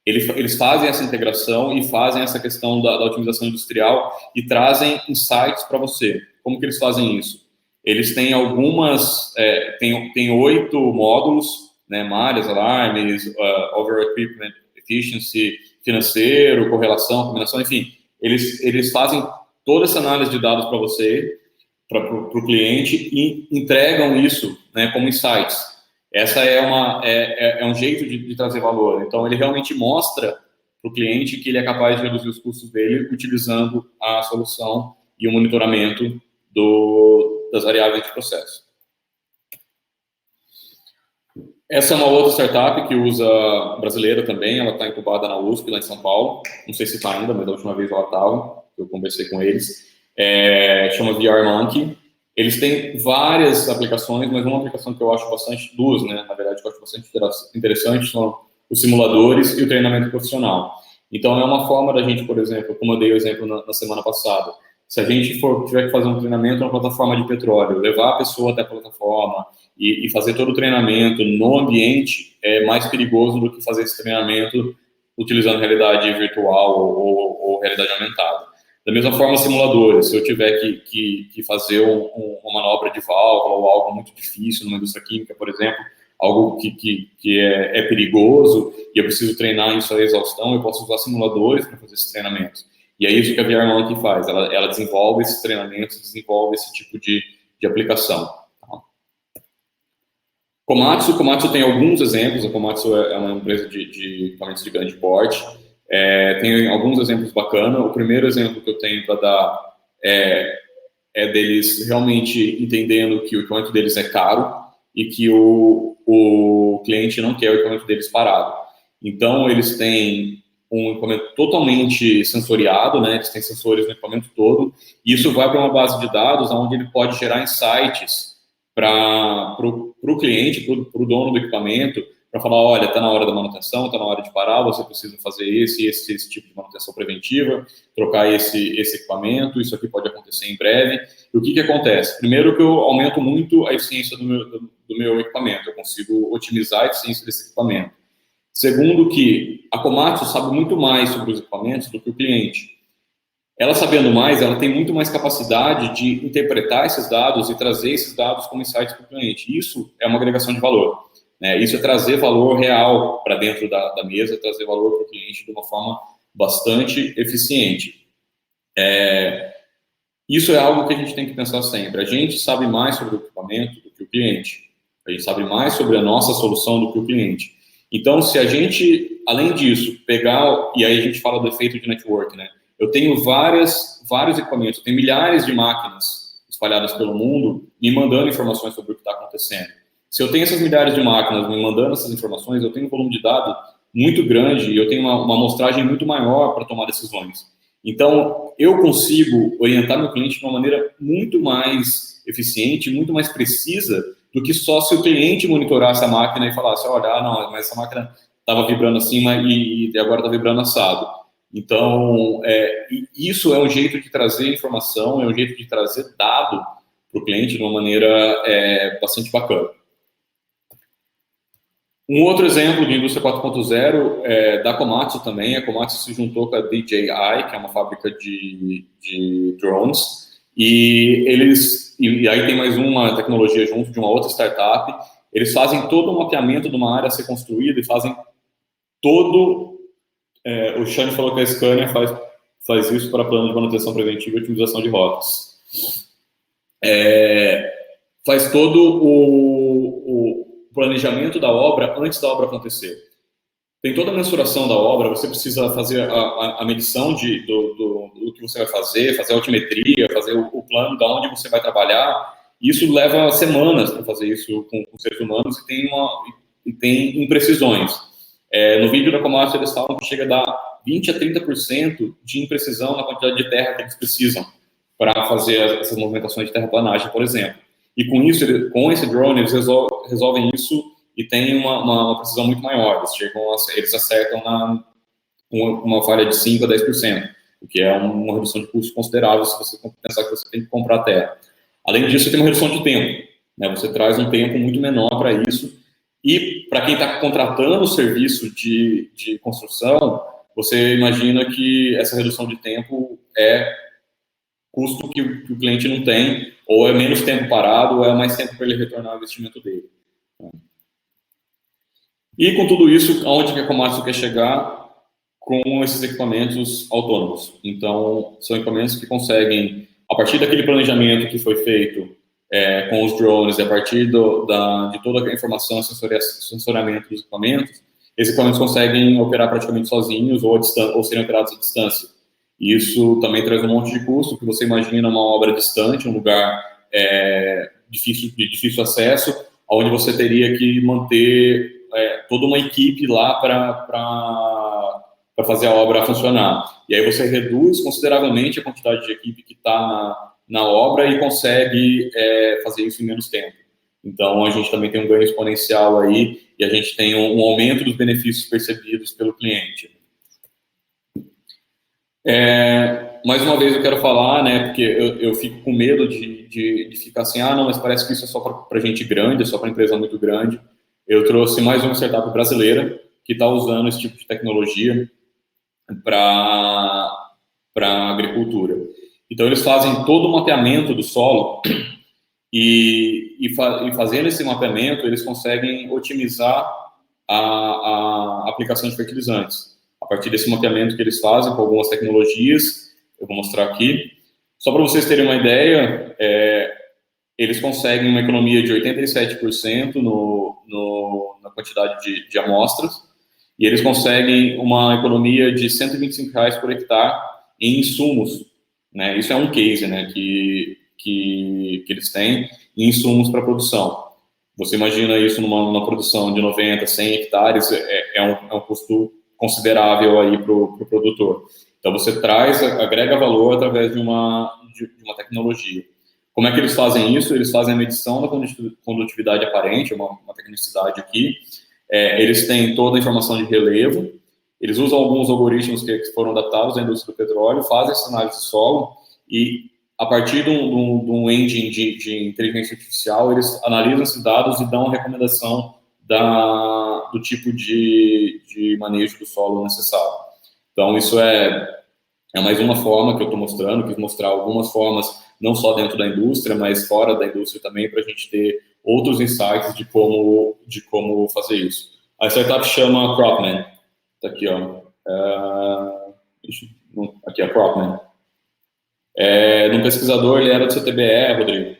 Eles fazem essa integração e fazem essa questão da otimização industrial e trazem insights para você. Como que eles fazem isso? Eles têm tem 8 módulos, né, malhas, alarmes, over-equipment efficiency, financeiro, correlação, combinação, enfim. Eles fazem toda essa análise de dados para você, para o cliente, e entregam isso, né, como insights. Essa é um jeito de trazer valor. Então, ele realmente mostra para o cliente que ele é capaz de reduzir os custos dele utilizando a solução e o monitoramento das variáveis de processo. Essa é uma outra startup que brasileira também, ela está incubada na USP, lá em São Paulo. Não sei se está ainda, mas da última vez ela estava, eu conversei com eles. Chama VR Monkey. Eles têm várias aplicações, mas uma aplicação que eu acho duas, né, na verdade, que eu acho bastante interessante, são os simuladores e o treinamento profissional. Então, é uma forma da gente, por exemplo, como eu dei o exemplo na semana passada, se a gente tiver que fazer um treinamento na plataforma de petróleo, levar a pessoa até a plataforma e fazer todo o treinamento no ambiente é mais perigoso do que fazer esse treinamento utilizando realidade virtual ou realidade aumentada. Da mesma forma, simuladores. Se eu tiver que fazer uma manobra de válvula ou algo muito difícil numa indústria química, por exemplo, algo que é perigoso e eu preciso treinar isso à exaustão, eu posso usar simuladores para fazer esses treinamentos. E é isso que a VR Monkey faz. Ela desenvolve esses treinamentos, desenvolve esse tipo de aplicação. Tá? Komatsu tem alguns exemplos. A Komatsu é uma empresa de equipamentos de grande porte. Tem alguns exemplos bacanas. O primeiro exemplo que eu tenho para dar é deles realmente entendendo que o equipamento deles é caro e que o cliente não quer o equipamento deles parado. Então, eles têm um equipamento totalmente sensoriado, né? Eles têm sensores no equipamento todo, e isso vai para uma base de dados onde ele pode gerar insights para o cliente, para o dono do equipamento, para falar, olha, está na hora da manutenção, está na hora de parar, você precisa fazer esse tipo de manutenção preventiva, trocar esse equipamento, isso aqui pode acontecer em breve. E o que acontece? Primeiro que eu aumento muito a eficiência do meu equipamento, eu consigo otimizar a eficiência desse equipamento. Segundo que a Komatsu sabe muito mais sobre os equipamentos do que o cliente. Ela sabendo mais, ela tem muito mais capacidade de interpretar esses dados e trazer esses dados como insights para o cliente. Isso é uma agregação de valor. Né? Isso é trazer valor real para dentro da mesa, trazer valor para o cliente de uma forma bastante eficiente. Isso é algo que a gente tem que pensar sempre. A gente sabe mais sobre o equipamento do que o cliente. A gente sabe mais sobre a nossa solução do que o cliente. Então, se a gente, além disso, pegar, e aí a gente fala do efeito de network, né? Eu tenho vários equipamentos, eu tenho milhares de máquinas espalhadas pelo mundo me mandando informações sobre o que está acontecendo. Se eu tenho essas milhares de máquinas me mandando essas informações, eu tenho um volume de dados muito grande e eu tenho uma amostragem muito maior para tomar decisões. Então, eu consigo orientar meu cliente de uma maneira muito mais eficiente, muito mais precisa do que só se o cliente monitorasse a máquina e falasse, olha, não, mas essa máquina estava vibrando assim e agora está vibrando assado. Então, isso é um jeito de trazer informação, é um jeito de trazer dado para o cliente de uma maneira bastante bacana. Um outro exemplo de indústria 4.0 é da Komatsu também. A Komatsu se juntou com a DJI, que é uma fábrica de drones, e aí tem mais uma tecnologia junto de uma outra startup. Eles fazem todo o mapeamento de uma área a ser construída e fazem todo... o Shane falou que a Scania faz isso para plano de manutenção preventiva e otimização de rotas. Faz todo o planejamento da obra antes da obra acontecer. Tem toda a mensuração da obra, você precisa fazer a medição do que você vai fazer a altimetria, fazer o plano de onde você vai trabalhar. Isso leva semanas para fazer isso com seres humanos e tem imprecisões. No vídeo da Komatsu eles falam que chega a dar 20 a 30% de imprecisão na quantidade de terra que eles precisam para fazer essas movimentações de terraplanagem, por exemplo. E com isso, com esse drone, eles resolvem isso e tem uma precisão muito maior. Eles acertam com uma falha de 5 a 10%, o que é uma redução de custo considerável se você pensar que você tem que comprar terra. Além disso, tem uma redução de tempo, né? Você traz um tempo muito menor para isso. E para quem está contratando o serviço de construção, você imagina que essa redução de tempo é custo que o cliente não tem, ou é menos tempo parado, ou é mais tempo para ele retornar o investimento dele. E com tudo isso, aonde que a Komatsu quer chegar com esses equipamentos autônomos? Então, são equipamentos que conseguem, a partir daquele planejamento que foi feito com os drones, e a partir de toda a informação, sensoriamento dos equipamentos, esses equipamentos conseguem operar praticamente sozinhos ou serem operados à distância. Isso também traz um monte de custo, que você imagina uma obra distante, um lugar de difícil acesso, onde você teria que manter toda uma equipe lá para fazer a obra funcionar. E aí você reduz consideravelmente a quantidade de equipe que está na obra e consegue fazer isso em menos tempo. Então, a gente também tem um ganho exponencial aí e a gente tem um aumento dos benefícios percebidos pelo cliente. Mais uma vez eu quero falar, né, porque eu fico com medo de ficar assim, não, mas parece que isso é só para gente grande, é só para empresa muito grande. Eu trouxe mais uma startup brasileira que está usando esse tipo de tecnologia para agricultura. Então, eles fazem todo o mapeamento do solo e fazendo esse mapeamento, eles conseguem otimizar a aplicação de fertilizantes. A partir desse mapeamento que eles fazem com algumas tecnologias, eu vou mostrar aqui. Só para vocês terem uma ideia, eles conseguem uma economia de 87% na quantidade de amostras, e eles conseguem uma economia de R$125 por hectare em insumos, né? Isso é um case, né, que eles têm em insumos para produção. Você imagina isso numa produção de 90, 100 hectares, é um custo considerável aí para o produtor. Então, você agrega valor através de uma tecnologia. Como é que eles fazem isso? Eles fazem a medição da condutividade aparente, uma tecnicidade aqui. Eles têm toda a informação de relevo. Eles usam alguns algoritmos que foram adaptados da indústria do petróleo, fazem essa análise de solo e, a partir de um engine de inteligência artificial, eles analisam esses dados e dão a recomendação do tipo de manejo do solo necessário. Então, isso é mais uma forma que eu estou mostrando, quis mostrar algumas formas, não só dentro da indústria, mas fora da indústria também, para a gente ter outros insights de como fazer isso. A startup chama Cropman. Está aqui, ó. Aqui, a Cropman. No pesquisador, ele era do CTBE, Rodrigo.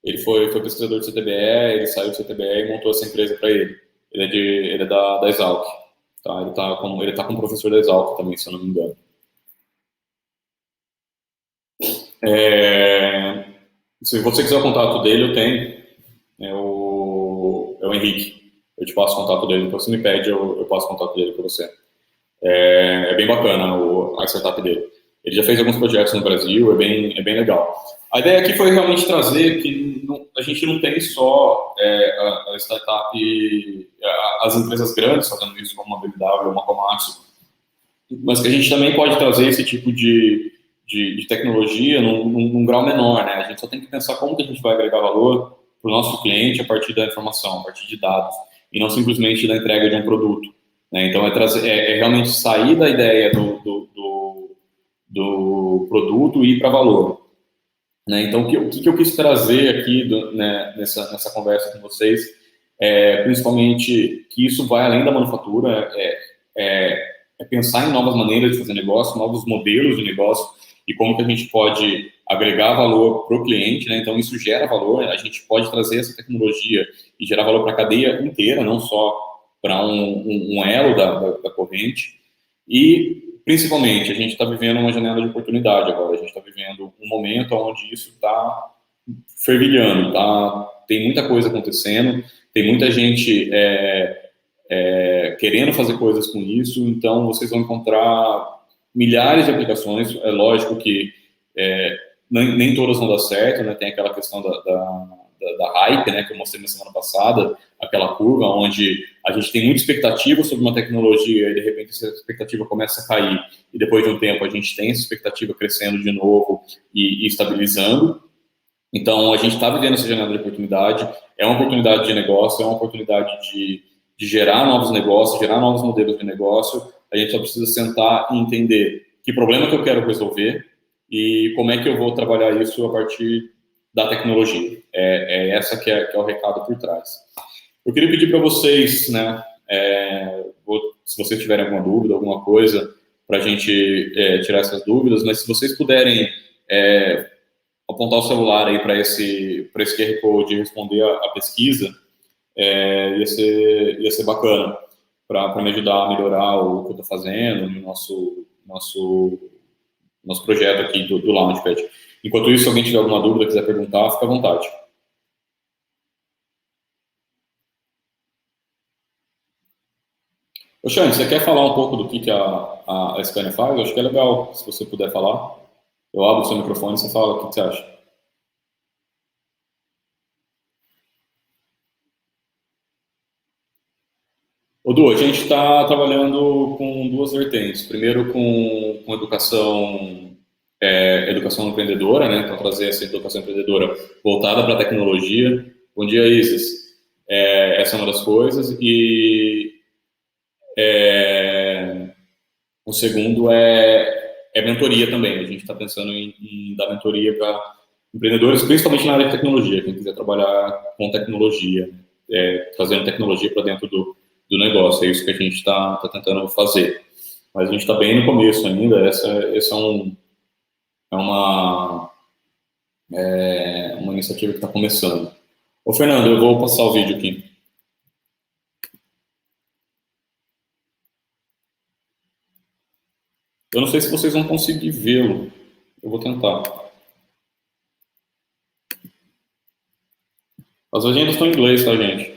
Ele foi pesquisador do CTBE, ele saiu do CTBE e montou essa empresa para ele. Ele é da Exalc. Tá? Ele tá com o professor da Exalc também, se eu não me engano. Se você quiser o contato dele, eu tenho. É o Henrique. eu te passo o contato dele. Depois você me pede, eu passo o contato dele para você. É bem bacana a startup dele. Ele já fez alguns projetos no Brasil, é bem legal. A ideia aqui foi realmente trazer que a gente não tem só a startup, as empresas grandes fazendo isso, como uma BMW ou uma Komatsu, mas que a gente também pode trazer esse tipo de tecnologia num grau menor, né? A gente só tem que pensar como que a gente vai agregar valor para o nosso cliente a partir da informação, a partir de dados, e não simplesmente da entrega de um produto, né? Então, é realmente sair da ideia do produto e ir para valor, né? Então, o que eu quis trazer aqui né, nessa conversa com vocês principalmente que isso vai além da manufatura, é pensar em novas maneiras de fazer negócio, novos modelos de negócio e como que a gente pode agregar valor para o cliente, né? Então, isso gera valor, a gente pode trazer essa tecnologia e gerar valor para a cadeia inteira, não só para um elo da corrente. E, principalmente, a gente está vivendo uma janela de oportunidade agora, a gente está vivendo um momento onde isso está fervilhando, tem muita coisa acontecendo, tem muita gente querendo fazer coisas com isso, então vocês vão encontrar milhares de aplicações. É lógico que nem todas vão dar certo, né? Tem aquela questão da hype, né, que eu mostrei na semana passada, aquela curva onde a gente tem muita expectativa sobre uma tecnologia e de repente essa expectativa começa a cair e depois de um tempo a gente tem essa expectativa crescendo de novo e estabilizando. Então, a gente está vivendo essa janela de oportunidade, é uma oportunidade de negócio, é uma oportunidade de gerar novos negócios, gerar novos modelos de negócio. A gente só precisa sentar e entender que problema que eu quero resolver e como é que eu vou trabalhar isso a partir da tecnologia. Essa que é o recado por trás. Eu queria pedir para vocês, né, se vocês tiverem alguma dúvida, alguma coisa, para a gente tirar essas dúvidas, mas se vocês puderem apontar o celular aí para esse QR Code e responder a pesquisa, ia ser bacana para me ajudar a melhorar o que eu estou fazendo no nosso projeto aqui do Launchpad. Enquanto isso, se alguém tiver alguma dúvida, quiser perguntar, fica à vontade. Ô, Xande, você quer falar um pouco do que a Scania faz? Eu acho que é legal, se você puder falar. Eu abro o seu microfone e você fala o que você acha. Ô, Du, a gente está trabalhando com duas vertentes. Primeiro, com educação empreendedora, né? Então, trazer essa educação empreendedora voltada para a tecnologia. Bom dia, Isis. Essa é uma das coisas. E o segundo é mentoria também. A gente está pensando em dar mentoria para empreendedores, principalmente na área de tecnologia, quem quiser trabalhar com tecnologia, trazendo tecnologia para dentro do negócio. É isso que a gente está tentando fazer. Mas a gente está bem no começo ainda. Essa é uma iniciativa que está começando. Ô, Fernando, eu vou passar o vídeo aqui. Eu não sei se vocês vão conseguir vê-lo. Eu vou tentar. As agendas estão em inglês, tá, gente?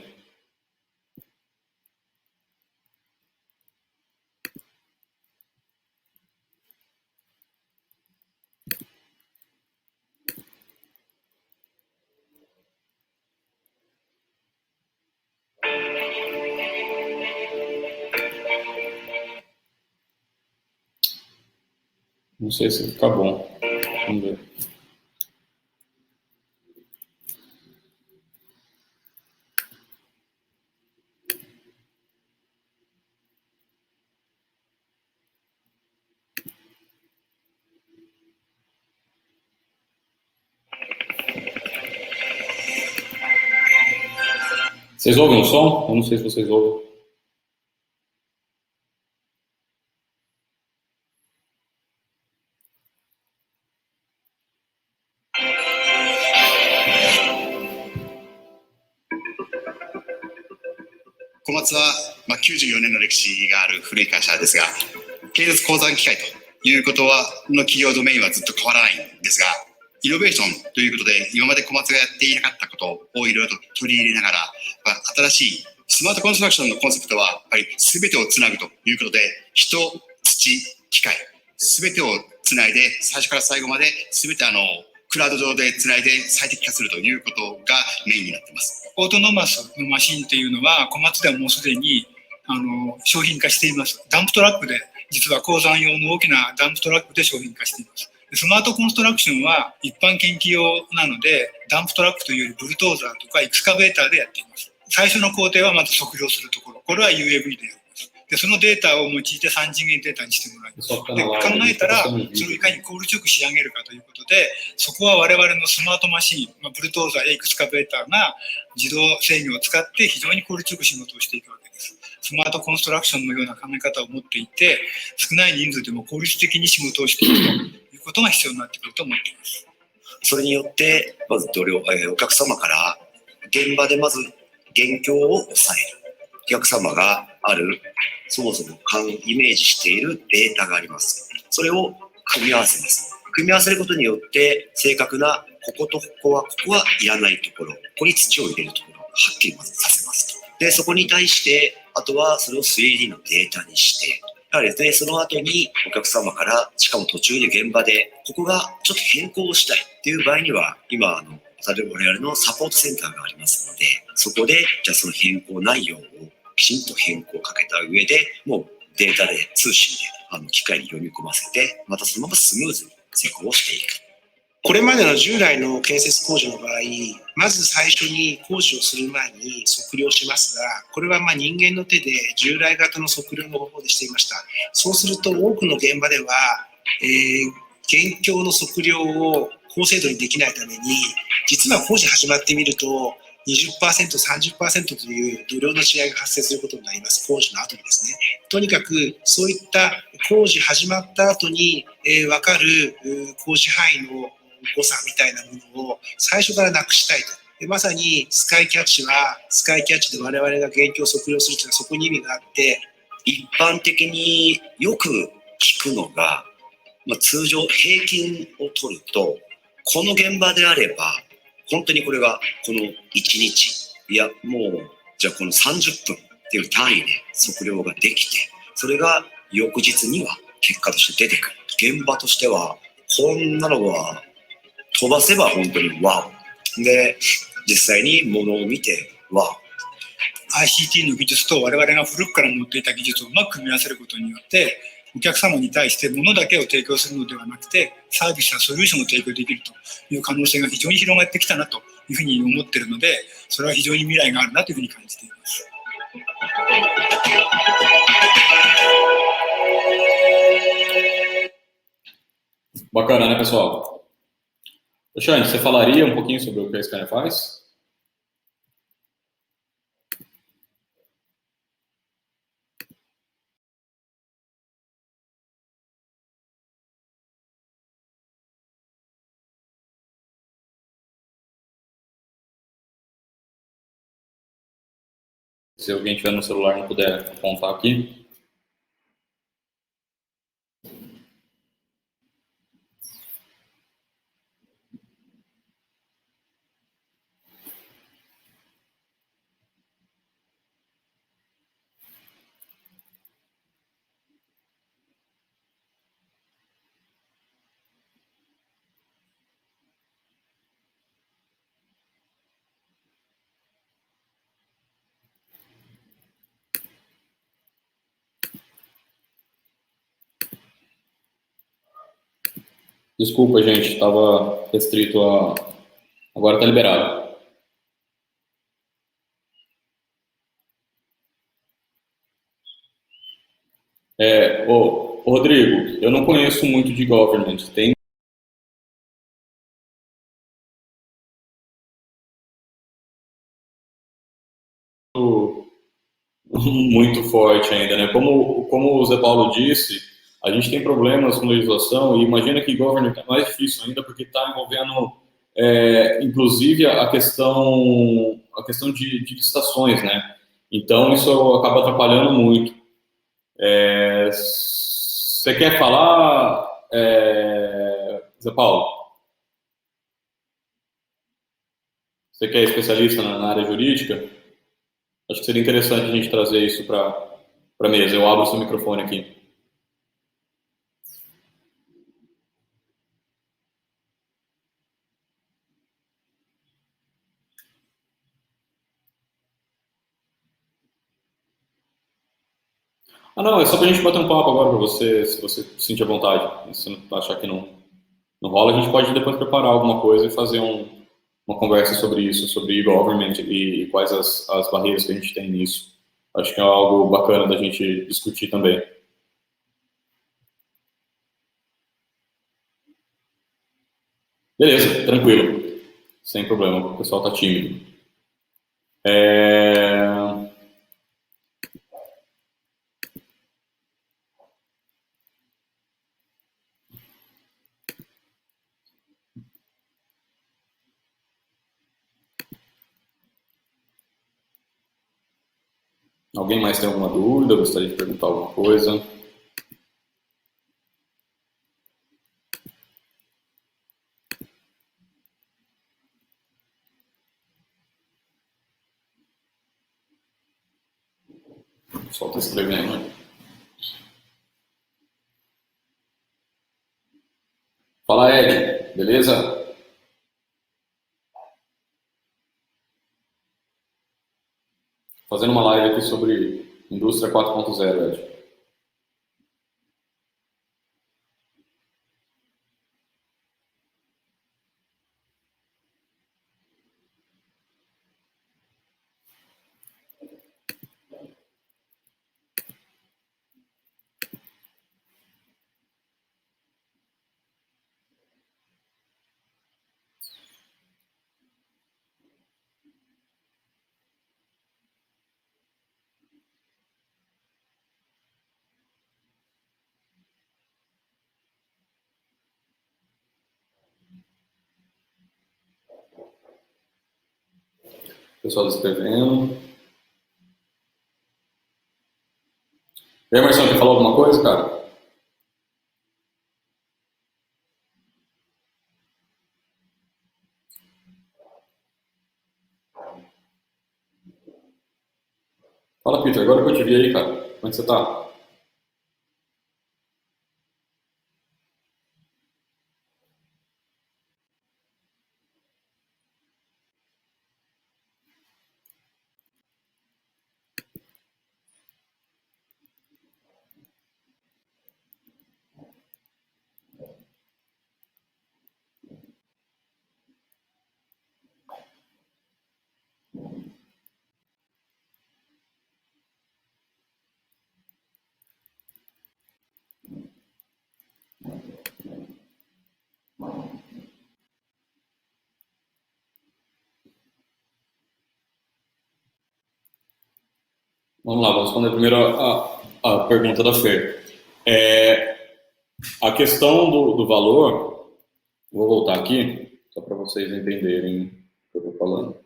Não sei se fica bom. Vamos ver. Vocês ouvem o som? Eu não sei se vocês ouvem. Komatsu は、94年の歴史がある古い会社ですが、経済鉱山機械ということの企業ドメインはずっと変わらないんですが、イノベーションということで、今まで小松がやっていなかったことをいろいろと取り入れながら、新しいスマートコンストラクションのコンセプトは、やっぱり全てをつなぐということで、人、土、機械、全てをつないで、最初から最後まで全てクラウド上でつないで最適化するということがメインになっています。オートノマスのマシンっていうのは、小松ではもうすでに商品化しています。ダンプトラックで、実は鉱山用の大きなダンプトラックで商品化しています。スマートコンストラクションは一般研究用なので、ダンプトラックというよりブルトーザーとかエクスカベーターでやっています。最初の工程はまず測量するところ。これは UAV でやります。で、そのデータを用いて3次元データにしてもらいます。で、考えたら、それをいかに効率よく仕上げるかということで、そこは我々のスマートマシン、ブルトーザーやエクスカベーターが自動制御を使って非常に効率よく仕事をしていくわけです。スマートコンストラクションのような考え方を持っていて、少ない人数でも効率的に仕事をしていくということが必要になってくると思っています。それによって、まずお客様から現場でまず現況を抑える。お客様がある、そもそもイメージしているデータがあります。それを組み合わせます。組み合わせることによって、正確な、こことここはいらないところ、ここに土を入れるところをはっきりまずさせますと。で、そこに対して、あとはそれを 3D のデータにして、やはりですね、その後にお客様から、しかも途中で現場で、ここがちょっと変更をしたいっていう場合には、今、例えば我々のサポートセンターがありますので、そこで、じゃあその変更内容をきちんと変更をかけた上で、もうデータで通信で機械に読み込ませて、またそのままスムーズに施工をしていく。これまでの従来の建設工事の場合、まず最初に工事をする前に測量しますが、これは人間の手で従来型の測量の方法でしていました。そうすると多くの現場では、現況の測量を高精度にできないために、実は工事始まってみると、20%、30% という度量の違いが発生することになります。工事の後にですね。とにかくそういった工事始まった後に、分かる工事範囲の誤差みたいなものを最初からなくしたいと。でまさにスカイキャッチはスカイキャッチで我々が現況を測量するというのはそこに意味があって、一般的によく聞くのが、通常平均を取ると、この現場であれば、本当にこれがこの1日、いやもうじゃあこの30分っていう単位で測量ができて、それが翌日には結果として出てくる。現場としてはこんなのは飛ばせば本当にワオ。で、実際にものを見てワオ。ICT の技術と我々が古くから持っていた技術をうまく組み合わせることによって、お客様に対して物だけを提供するのではなくて、サービスやソリューションを提供できるという可能性が非常に広がってきたなというふうに思っているので、それは非常に未来があるなというふうに感じています。Bacana, né, pessoal? Xande, você falaria um pouquinho sobre o que a Scania faz? Se alguém tiver no celular e não puder apontar aqui. Desculpa, gente, estava restrito a... Agora está liberado. Rodrigo, eu não conheço muito de government. Tem muito forte ainda, né? Como o Zé Paulo disse, a gente tem problemas com legislação e imagina que government é mais difícil ainda porque está envolvendo, inclusive, a questão de licitações, né? Então, isso acaba atrapalhando muito. Você quer falar, Zé Paulo? Você que é especialista na área jurídica? Acho que seria interessante a gente trazer isso para a mesa. Eu abro o seu microfone aqui. Ah, não, é só para a gente bater um papo agora para você, se você sentir à vontade. Se não achar que não rola, a gente pode depois preparar alguma coisa e fazer uma conversa sobre isso, sobre e-government e quais as barreiras que a gente tem nisso. Acho que é algo bacana da gente discutir também. Beleza, tranquilo. Sem problema, o pessoal tá tímido. Alguém mais tem alguma dúvida? Gostaria de perguntar alguma coisa? O pessoal está escrevendo, né? Fala, Ed. Beleza? Fazendo uma live aqui sobre indústria 4.0, Ed. O pessoal está escrevendo. E aí, Marcelo, quer falar alguma coisa, cara? Fala, Peter. Agora que eu te vi aí, cara. Como é que você tá? Vamos lá, vou responder primeiro a pergunta da Fer. A questão do valor, vou voltar aqui, só para vocês entenderem o que eu estou falando.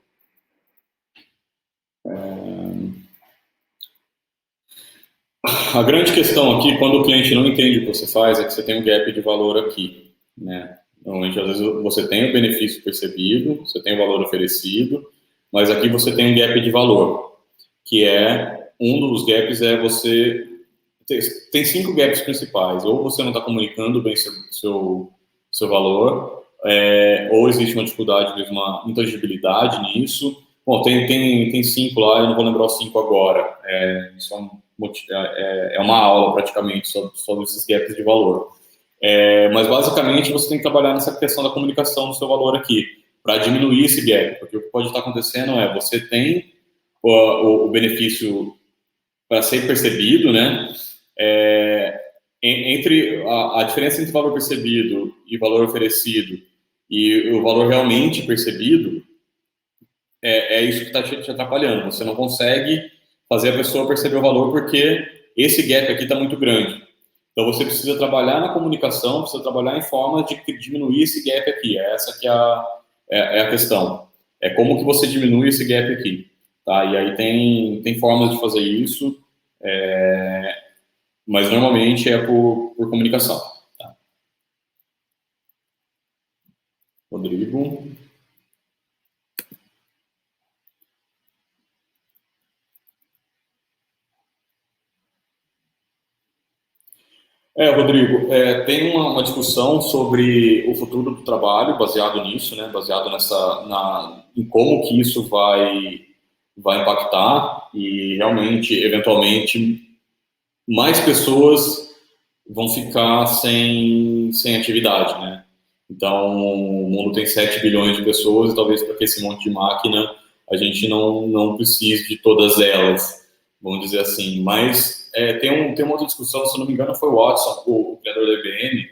A grande questão aqui, quando o cliente não entende o que você faz, é que você tem um gap de valor aqui, né? Normalmente, às vezes, você tem o benefício percebido, você tem o valor oferecido, mas aqui você tem um gap de valor, que é, um dos gaps é você... Tem 5 gaps principais, ou você não está comunicando bem seu valor, ou existe uma dificuldade, mesmo uma intangibilidade nisso. Bom, tem 5 lá, eu não vou lembrar os 5 agora, isso é uma aula praticamente sobre esses gaps de valor. Mas basicamente você tem que trabalhar nessa questão da comunicação do seu valor aqui, para diminuir esse gap, porque o que pode estar acontecendo é você tem o benefício para ser percebido, né? Entre a diferença entre valor percebido e valor oferecido e o valor realmente percebido, é isso que está te atrapalhando. Você não consegue fazer a pessoa perceber o valor porque esse gap aqui está muito grande. Então, você precisa trabalhar na comunicação, precisa trabalhar em formas de diminuir esse gap aqui. Essa que é a questão. É como que você diminui esse gap aqui. Tá? E aí tem formas de fazer isso, mas normalmente é por comunicação. Tá? Rodrigo. Rodrigo, tem uma discussão sobre o futuro do trabalho baseado nisso, né? Baseado em como que isso vai impactar e realmente, eventualmente, mais pessoas vão ficar sem atividade, né? Então, o mundo tem 7 bilhões de pessoas e talvez para esse monte de máquina a gente não precise de todas elas, vamos dizer assim. Mas tem uma outra discussão, se eu não me engano, foi o Watson, o criador da IBM,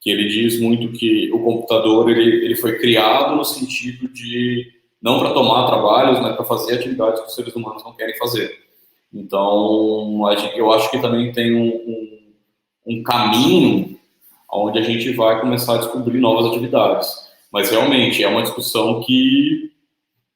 que ele diz muito que o computador ele foi criado no sentido de não para tomar trabalhos, mas para fazer atividades que os seres humanos não querem fazer. Então, eu acho que também tem um caminho onde a gente vai começar a descobrir novas atividades. Mas realmente é uma discussão que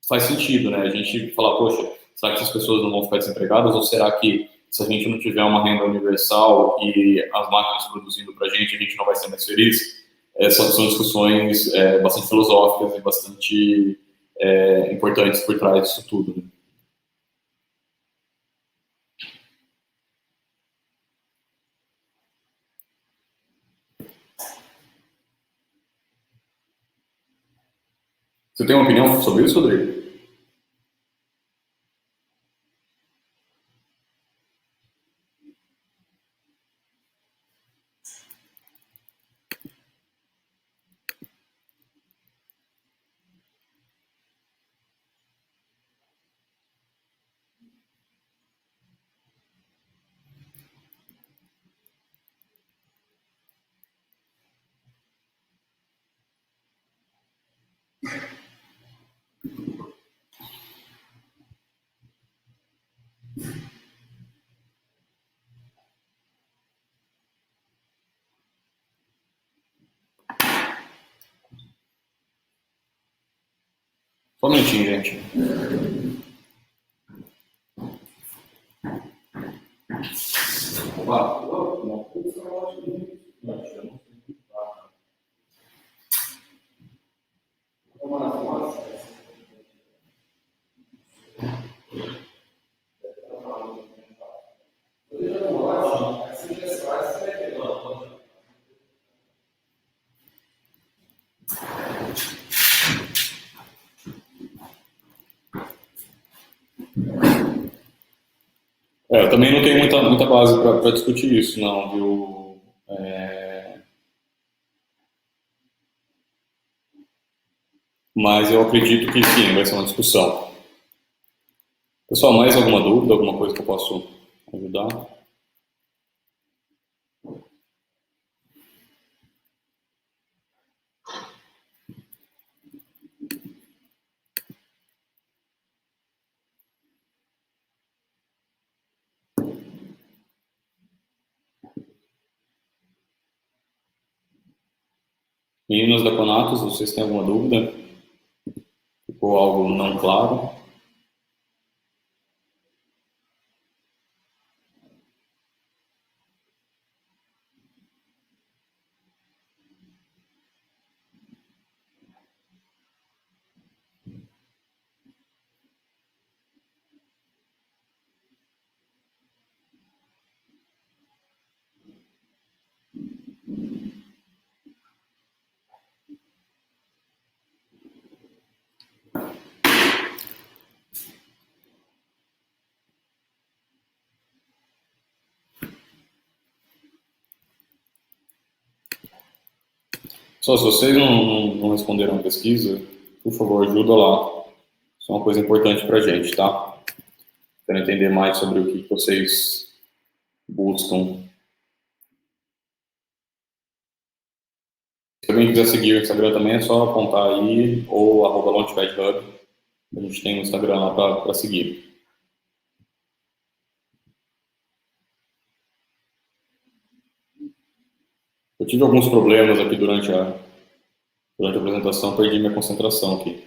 faz sentido, né? A gente falar, poxa, será que essas pessoas não vão ficar desempregadas? Ou será que se a gente não tiver uma renda universal e as máquinas produzindo para a gente não vai ser mais feliz? São discussões bastante filosóficas e bastante importantes por trás disso tudo, né? Você tem uma opinião sobre isso, Rodrigo? Só um minutinho, gente. Eu também não tenho muita base para discutir isso, não, viu? Mas eu acredito que sim, vai ser uma discussão. Pessoal, mais alguma dúvida, alguma coisa que eu posso ajudar? Meninas da Conatos, vocês têm alguma dúvida? Ficou algo não claro? Só se vocês não responderam a pesquisa, por favor, ajuda lá. Isso é uma coisa importante para a gente, tá? Quero entender mais sobre o que vocês buscam. Se alguém quiser seguir o Instagram também, é só apontar aí, ou @launchpadhub. A gente tem um Instagram lá para seguir. Eu tive alguns problemas aqui durante a apresentação, perdi minha concentração aqui.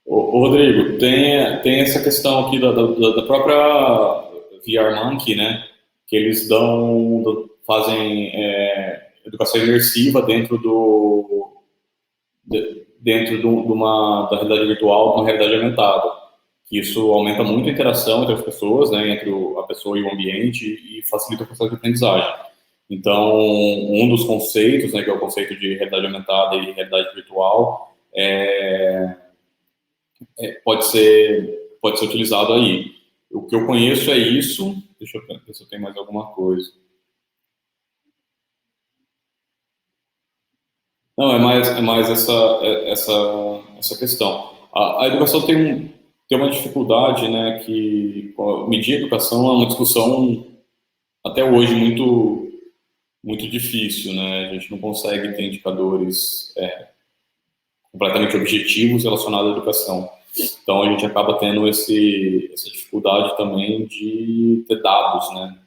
Rodrigo, tem essa questão aqui da própria VR Monkey, né? Que eles fazem educação imersiva dentro da realidade virtual, uma realidade aumentada, que isso aumenta muito a interação entre as pessoas, né, entre a pessoa e o ambiente, e facilita o processo de aprendizagem. Então, um dos conceitos, né, que é o conceito de realidade aumentada e realidade virtual, pode ser utilizado aí. O que eu conheço é isso. Deixa eu ver se eu tenho mais alguma coisa. Não, é mais essa questão. A educação tem uma dificuldade, né, que medir a educação é uma discussão até hoje muito difícil, né? A gente não consegue ter indicadores completamente objetivos relacionados à educação. Então, a gente acaba tendo essa dificuldade também de ter dados, né?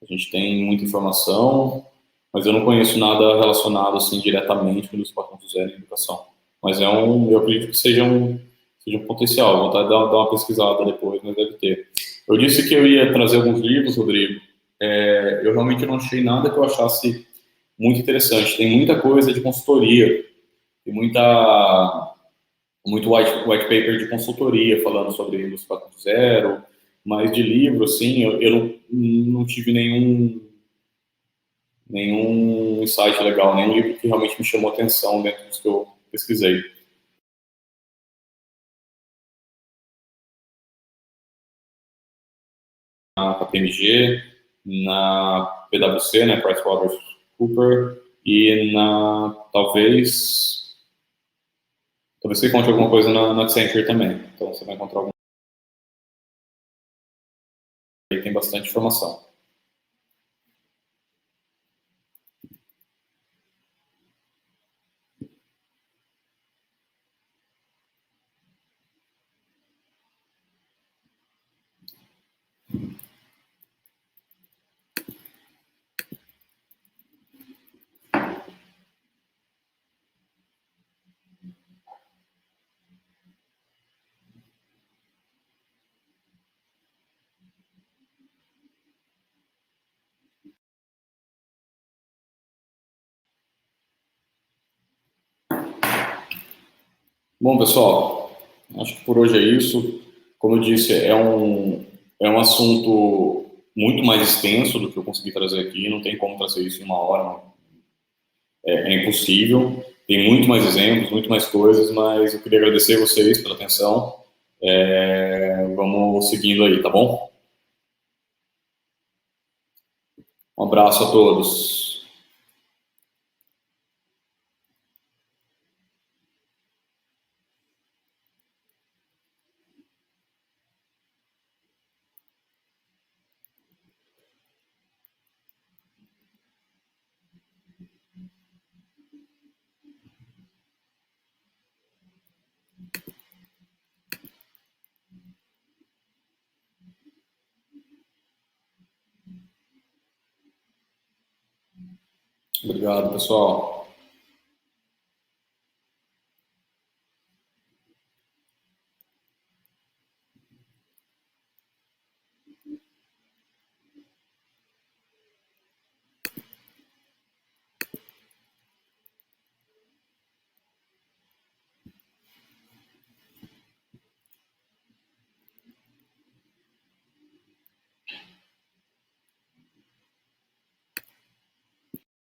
A gente tem muita informação, mas eu não conheço nada relacionado, assim, diretamente com o Indústria 4.0 em educação. Mas eu acredito que seja um potencial. Vou tentar dar uma pesquisada depois, mas deve ter. Eu disse que eu ia trazer alguns livros, Rodrigo. Eu realmente não achei nada que eu achasse muito interessante. Tem muita coisa de consultoria, tem muito white paper de consultoria falando sobre Indústria 4.0, mas de livro, assim, eu não tive nenhum insight legal, nenhum livro que realmente me chamou atenção dentro dos que eu pesquisei. Na KPMG, na PwC, né, PricewaterhouseCoopers, e talvez você encontre alguma coisa na Accenture também. Então você vai encontrar alguma coisa, tem bastante informação. Bom, pessoal, acho que por hoje é isso. Como eu disse, é um assunto muito mais extenso do que eu consegui trazer aqui. Não tem como trazer isso em uma hora, é impossível. Tem muito mais exemplos, muito mais coisas, mas eu queria agradecer a vocês pela atenção. Vamos seguindo aí, tá bom? Um abraço a todos. Obrigado, pessoal.